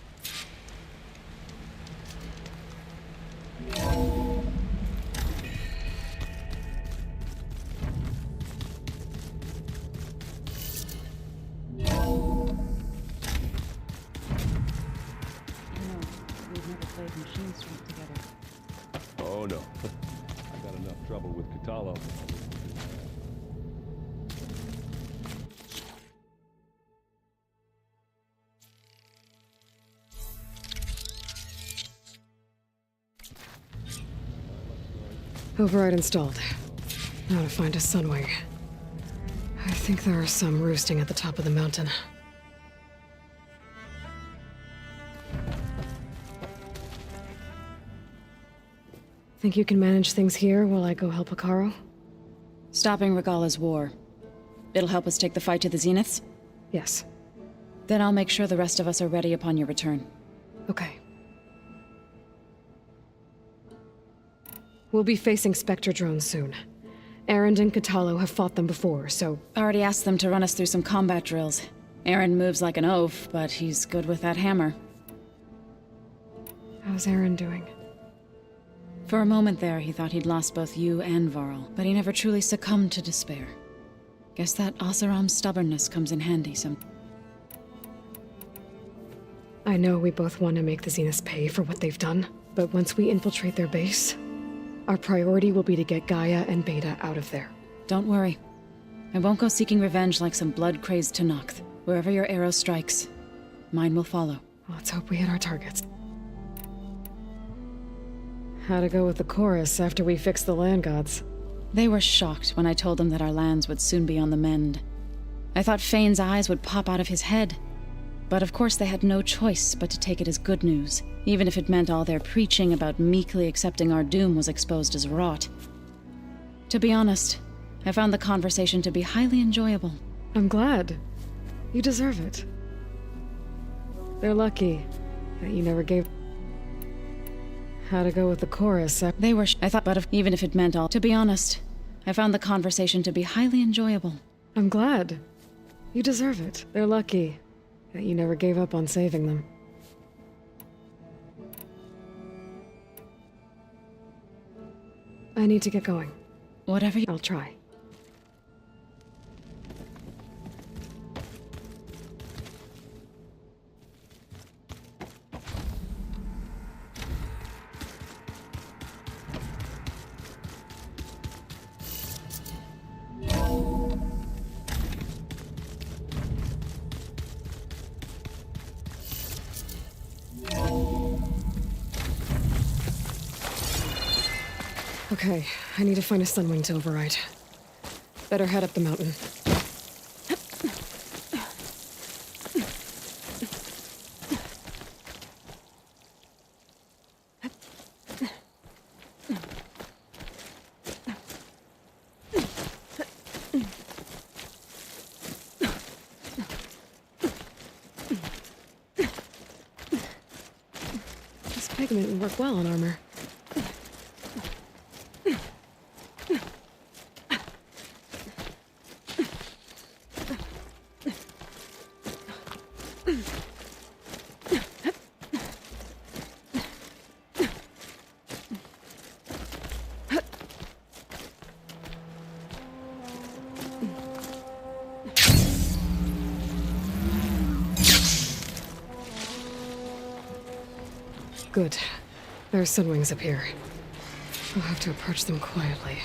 Oh no, I got enough trouble with Katalo.
Override installed. Now to find a sunwing. I think there are some roosting at the top of the mountain. Think you can manage things here while I go help Akaro?
Stopping Regala's war. It'll help us take the fight to the Zeniths?
Yes.
Then I'll make sure the rest of us are ready upon your return.
Okay. We'll be facing Spectre drones soon. Erend and Katalo have fought them before, so...
Already asked them to run us through some combat drills. Erend moves like an oaf, but he's good with that hammer.
How's Erend doing?
For a moment there, he thought he'd lost both you and Varl, but he never truly succumbed to despair. Guess that Oseram's stubbornness comes in handy some...
I know we both want to make the Zeniths pay for what they've done, but once we infiltrate their base, our priority will be to get Gaia and Beta out of there.
Don't worry. I won't go seeking revenge like some blood-crazed Tenakth. Wherever your arrow strikes, mine will follow.
Let's hope we hit our targets. How'd it go with the chorus after we fixed the land gods?
They were shocked when I told them that our lands would soon be on the mend. I thought Fane's eyes would pop out of his head. But of course they had no choice but to take it as good news, even if it meant all their preaching about meekly accepting our doom was exposed as rot. To be honest, I found the conversation to be highly enjoyable.
I'm glad. You deserve it. They're lucky that you never gave... How'd it go with the chorus?
They were I thought, but even if it meant all... To be honest, I found the conversation to be highly enjoyable.
I'm glad. You deserve it. They're lucky that you never gave up on saving them. I need to get going.
Whatever you...
I'll try. Okay, I need to find a sunwing to override. Better head up the mountain. This pigment would work well on armor. Good. There are sunwings up here. I'll have to approach them quietly.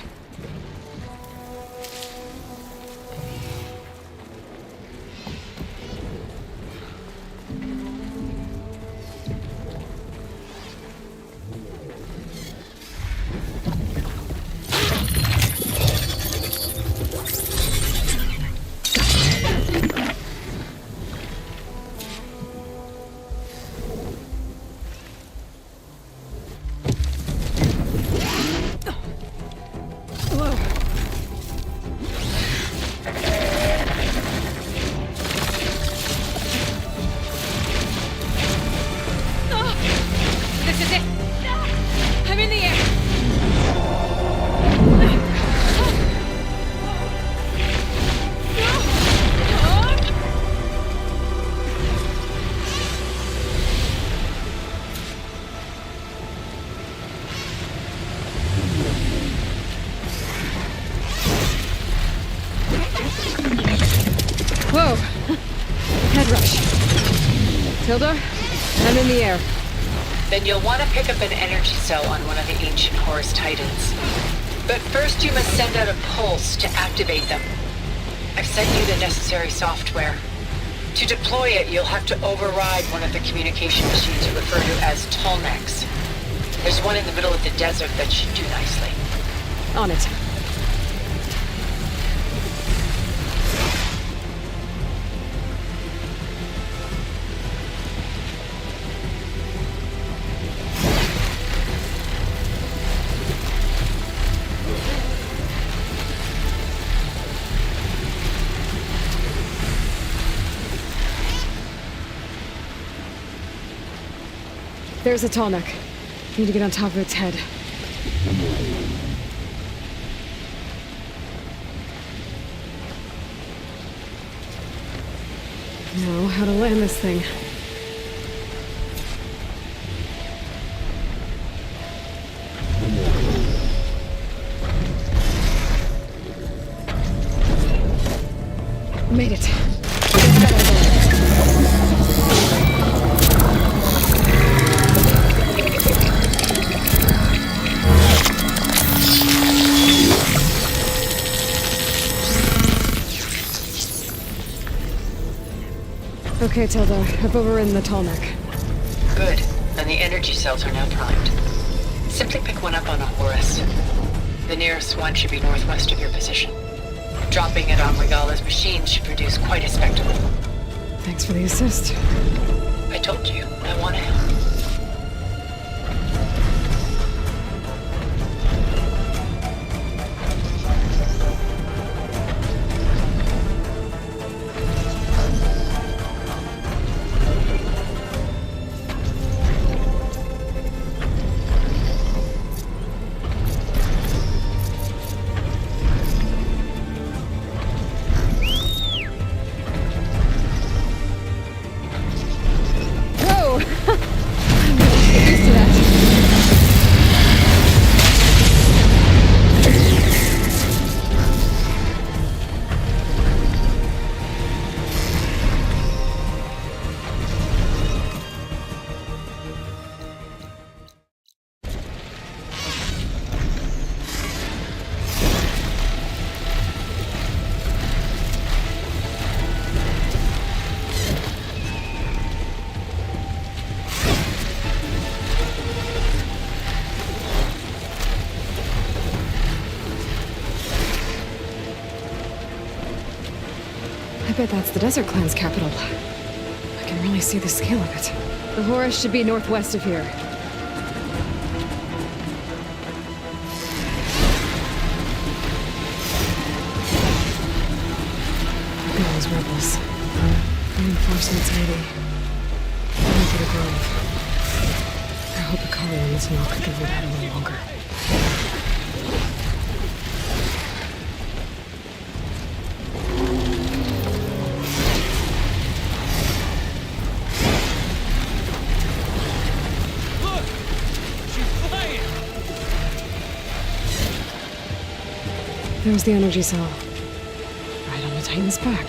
Whoa! Head rush. Tilda, I'm in the air.
Then you'll want to pick up an energy cell on one of the ancient Horus Titans. But first you must send out a pulse to activate them. I've sent you the necessary software. To deploy it, you'll have to override one of the communication machines you refer to as Tallnecks. There's one in the middle of the desert that should do nicely.
On it. There's a tall neck. Need to get on top of its head. Now, how to land this thing. Made it. Okay, Tilda. I've overridden the tall neck.
Good. And the energy cells are now primed. Simply pick one up on a Horus. The nearest one should be northwest of your position. Dropping it on Regala's machine should produce quite a spectacle.
Thanks for the assist.
I told you, I want to help. I bet that's the Desert Clan's capital. I can really see the scale of it. The Horus should be northwest of here. Look at those rebels. Reinforcements, maybe. Going for the grove. I hope the colonies will could live that a little longer. There's the energy cell. Right on the Titan's back.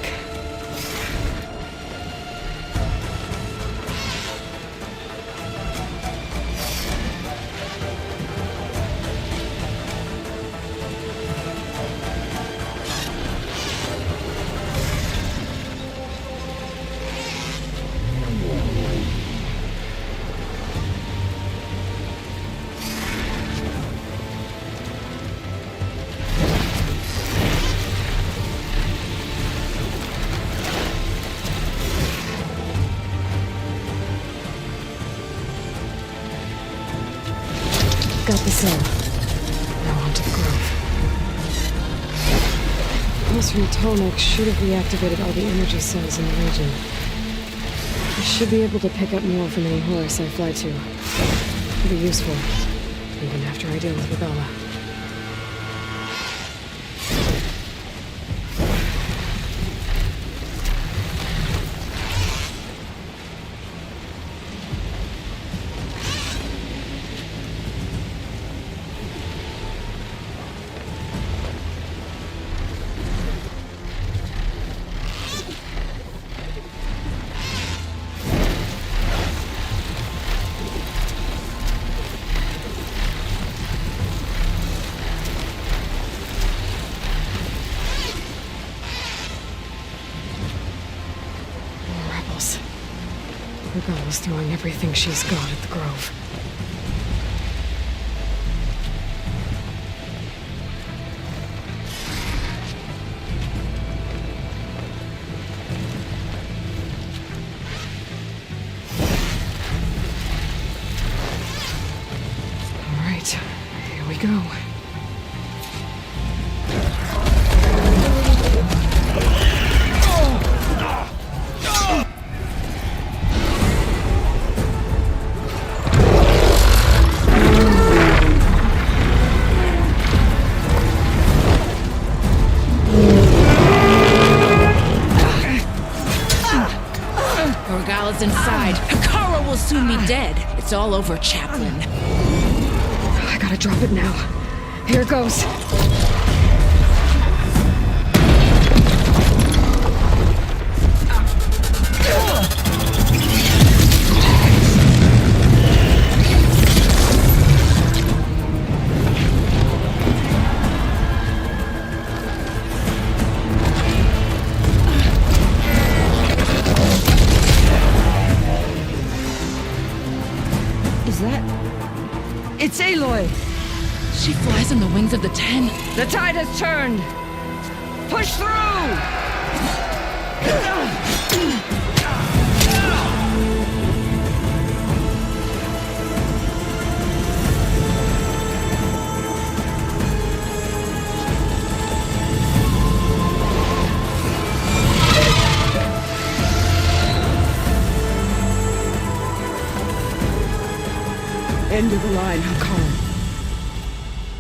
Got the cell. Now on to the grove. Pulse from Tolnek should have reactivated all the energy cells in the region. I should be able to pick up more from any Horus I fly to. It'll be useful, even after I deal with Regala. Regala's throwing everything she's got at the grove. All right, here we go.
Orgala's inside. Hikara will soon be dead. It's all over, Chaplain.
I gotta drop it now. Here it goes.
It's Aloy!
She flies on the wings of the 10.
The tide has turned! Push through! End of the line, Hikara.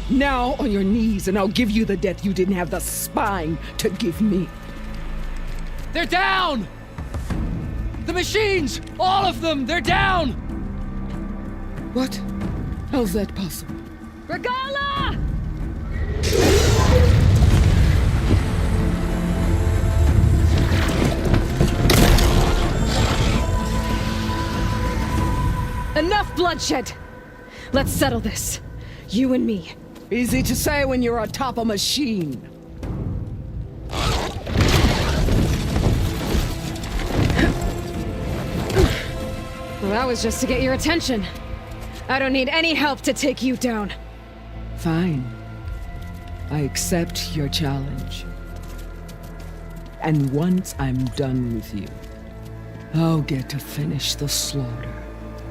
Now on your knees, and I'll give you the death you didn't have the spine to give me.
They're down! The machines! All of them! They're down!
What? How's that possible?
Regala! Enough bloodshed! Let's settle this. You and me.
Easy to say when you're atop a machine.
Well, that was just to get your attention. I don't need any help to take you down.
Fine. I accept your challenge. And once I'm done with you, I'll get to finish the slaughter.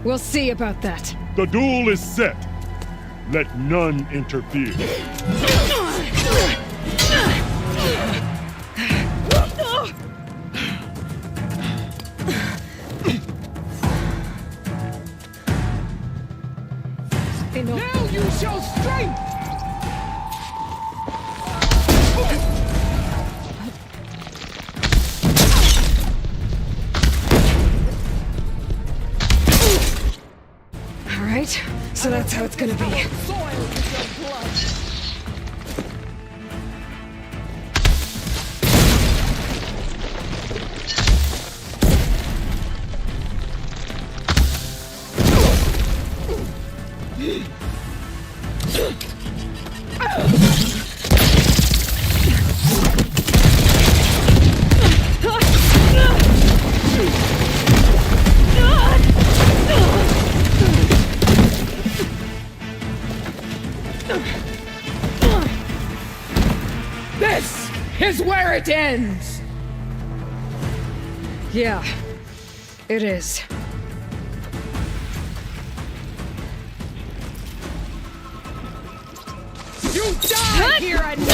We'll see about that.
The duel is set. Let none interfere.
Now you show strength!
All right, so that's how it's gonna be.
This is where it ends!
Yeah, it is.
You die here and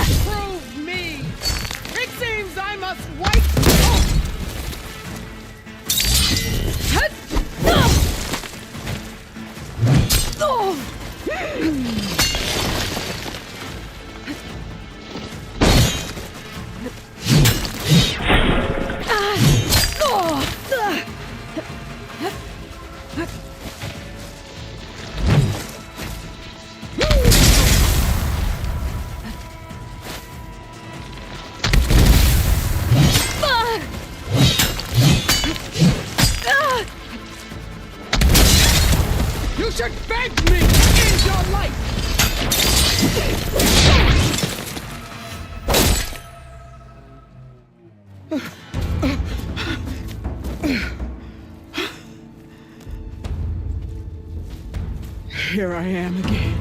prove me! It seems I must wipe. You should beg me to end your life! Here I am again,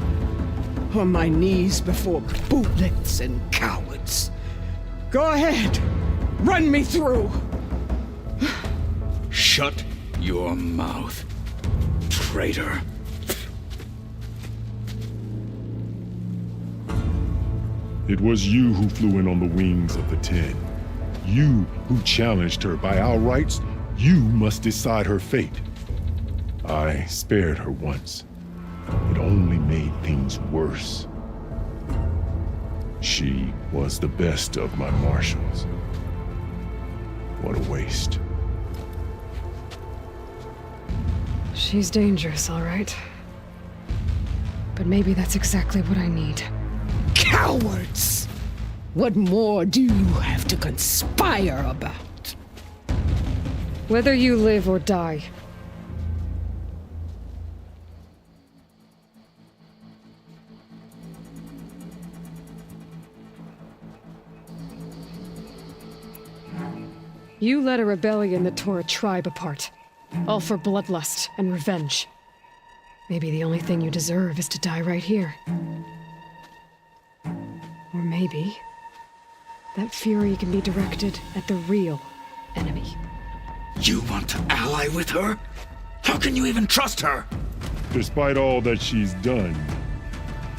on my knees before bootlets and cowards. Go ahead, run me through.
Shut your mouth, traitor.
It was you who flew in on the wings of the 10. You who challenged her. By our rights, you must decide her fate. I spared her once. It only made things worse. She was the best of my marshals. What a waste.
She's dangerous, all right. But maybe that's exactly what I need.
Cowards! What more do you have to conspire about?
Whether you live or die. You led a rebellion that tore a tribe apart. All for bloodlust and revenge. Maybe the only thing you deserve is to die right here. Or maybe that fury can be directed at the real enemy.
You want to ally with her? How can you even trust her?
Despite all that she's done,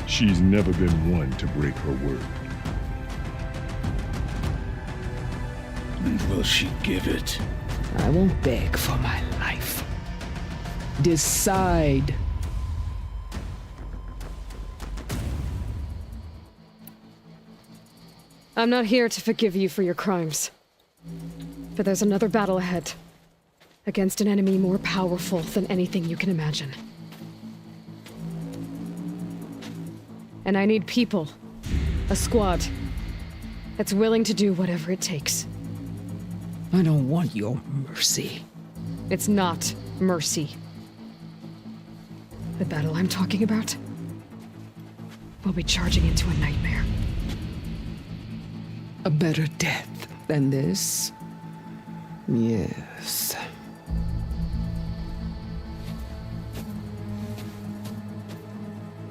she's never been one to break her word.
And will she give it?
I won't beg for my life. Decide.
I'm not here to forgive you for your crimes. But there's another battle ahead. Against an enemy more powerful than anything you can imagine. And I need people. A squad. That's willing to do whatever it takes.
I don't want your mercy.
It's not mercy. The battle I'm talking about will be charging into a nightmare.
A better death than this? Yes.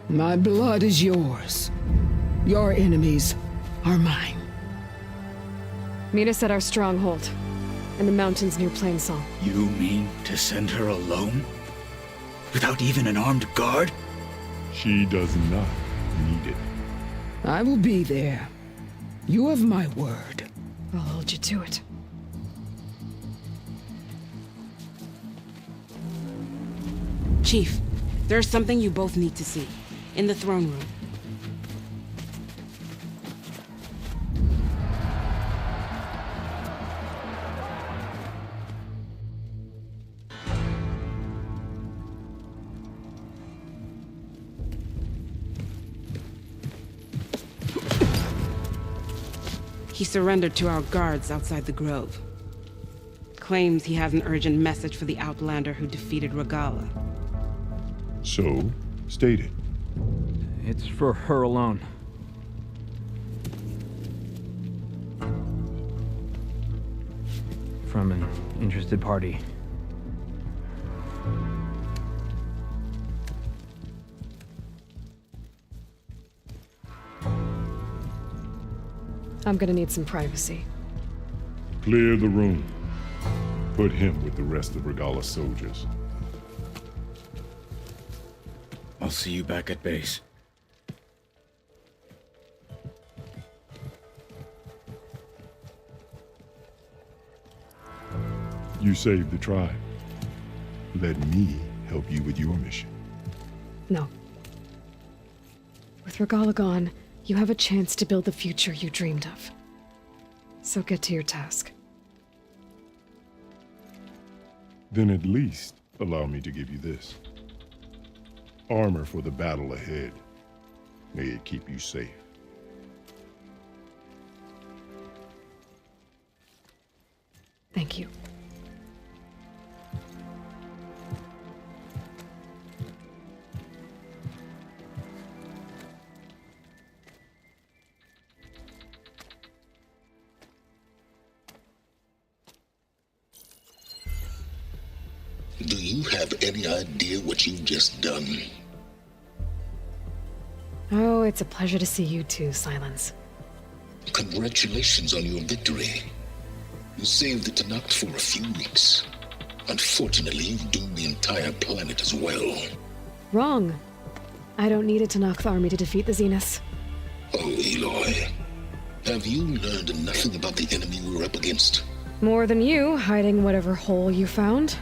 My blood is yours. Your enemies are mine.
Meet us at our stronghold, in the mountains near Plainsong.
You mean to send her alone? Without even an armed guard?
She does not need it.
I will be there. You have my word.
I'll hold you to it.
Chief, there's something you both need to see. In the throne room. He surrendered to our guards outside the grove. Claims he has an urgent message for the Outlander who defeated Regala.
So, state it.
It's for her alone. From an interested party.
I'm gonna need some privacy.
Clear the room. Put him with the rest of Regala's soldiers.
I'll see you back at base.
You saved the tribe. Let me help you with your mission.
No. With Regala gone, you have a chance to build the future you dreamed of. So get to your task.
Then at least allow me to give you this. Armor for the battle ahead. May it keep you safe.
Thank you.
Do you have any idea what you've just done?
Oh, it's a pleasure to see you too, Silence.
Congratulations on your victory. You saved the Tanakh for a few weeks. Unfortunately, you've doomed the entire planet as well.
Wrong. I don't need a Tanakh army to defeat the Zeniths.
Oh, Aloy. Have you learned nothing about the enemy we're up against?
More than you, hiding whatever hole you found.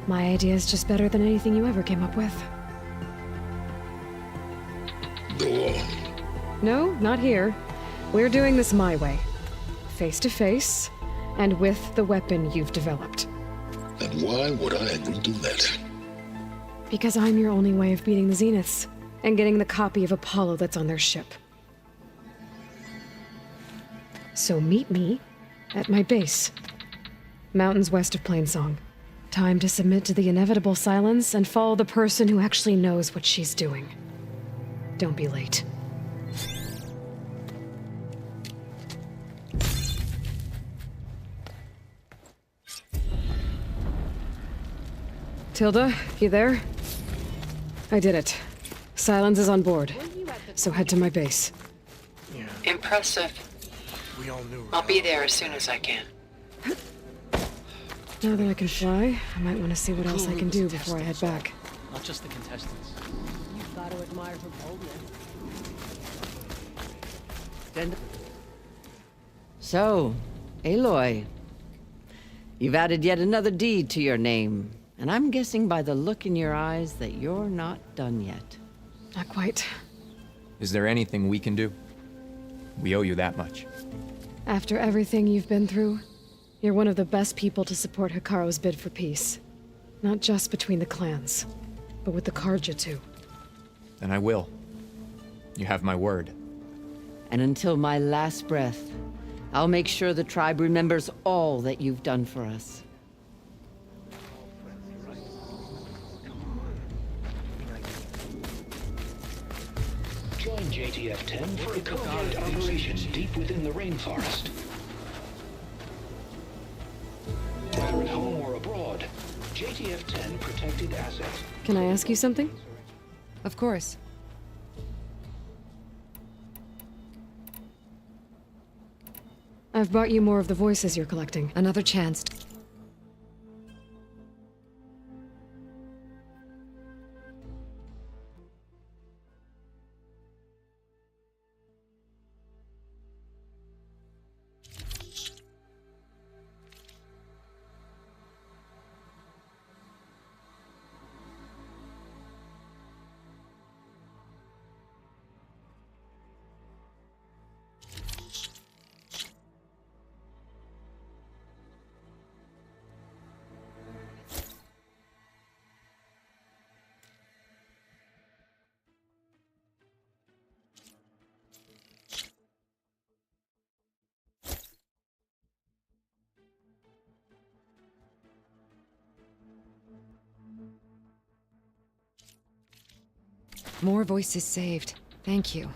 My idea is just better than anything you ever came up with.
Go on.
No, not here. We're doing this my way. Face to face, and with the weapon you've developed.
And why would I agree to that?
Because I'm your only way of beating the Zeniths, and getting the copy of Apollo that's on their ship. So meet me at my base. Mountains west of Plainsong. Time to submit to the inevitable silence and follow the person who actually knows what she's doing. Don't be late. Tilda, you there? I did it. Silence is on board, so head to my base.
Impressive. I'll be there as soon as I can.
Now that I can fly, I might want to see what else I can do before I head back.
Not just the contestants.
You've got to admire her boldness.
So, Aloy, you've added yet another deed to your name, and I'm guessing by the look in your eyes that you're not done yet.
Not quite.
Is there anything we can do? We owe you that much.
After everything you've been through, you're one of the best people to support Hikaru's bid for peace. Not just between the clans, but with the Karja too.
And I will. You have my word.
And until my last breath, I'll make sure the tribe remembers all that you've done for us.
Join JTF-10 for a covert operation deep within the rainforest. Whether at home or abroad, JTF-10 protected assets.
Can I ask you something?
Of course.
I've brought you more of the voices you're collecting.
Another chance. More voices saved. Thank you.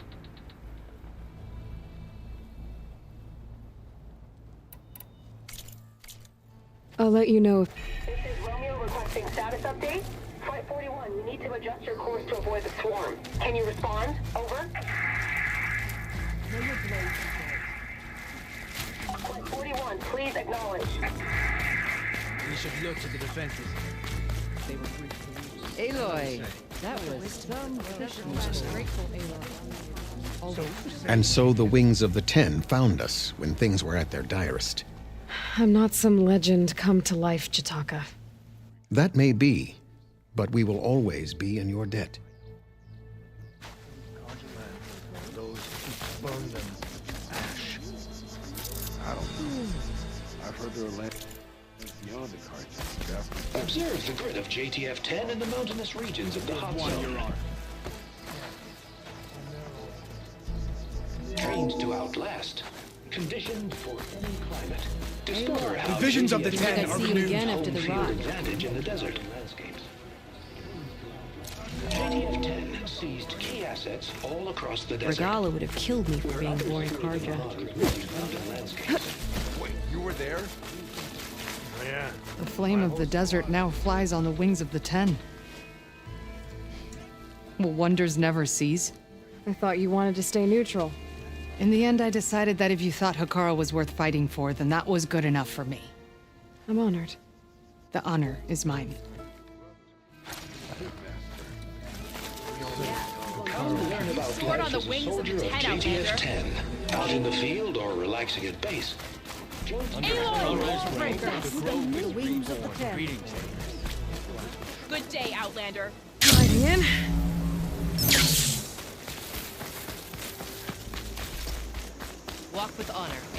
I'll let you know if...
This is Romeo requesting status update. Flight 41, you need to adjust your course to avoid the swarm. Can you respond? Over. Flight 41, please acknowledge.
We should look to the defenses. They were free to leave.
Aloy, that was some
And so the wings of the Ten found us when things were at their direst.
I'm not some legend come to life, Jataka.
That may be, but we will always be in your debt.
Those who burn them ash. I don't know. I've heard there are lands beyond the cards.
Observe the grid of JTF-10 in the mountainous regions of the hot zone. Trained to outlast. Conditioned for any climate. Discover how
the visions of the
JTF-10
Ten are renewed.
again after the field advantage in the desert landscapes. JTF-10 seized key assets all across the desert.
Regala would have killed me for being born Karja.
Wait, you were there?
Oh, yeah. The flame of the desert now flies on the wings of the Ten. Will wonders never cease?
I thought you wanted to stay neutral.
In the end, I decided that if you thought Hikaru was worth fighting for, then that was good enough for me.
I'm honored.
The honor is mine.
Come learn about
Report on the wings of the 10,
JTF 10. Out in the field or relaxing at base?
Good day, Outlander.
Sliding in.
Walk with honor.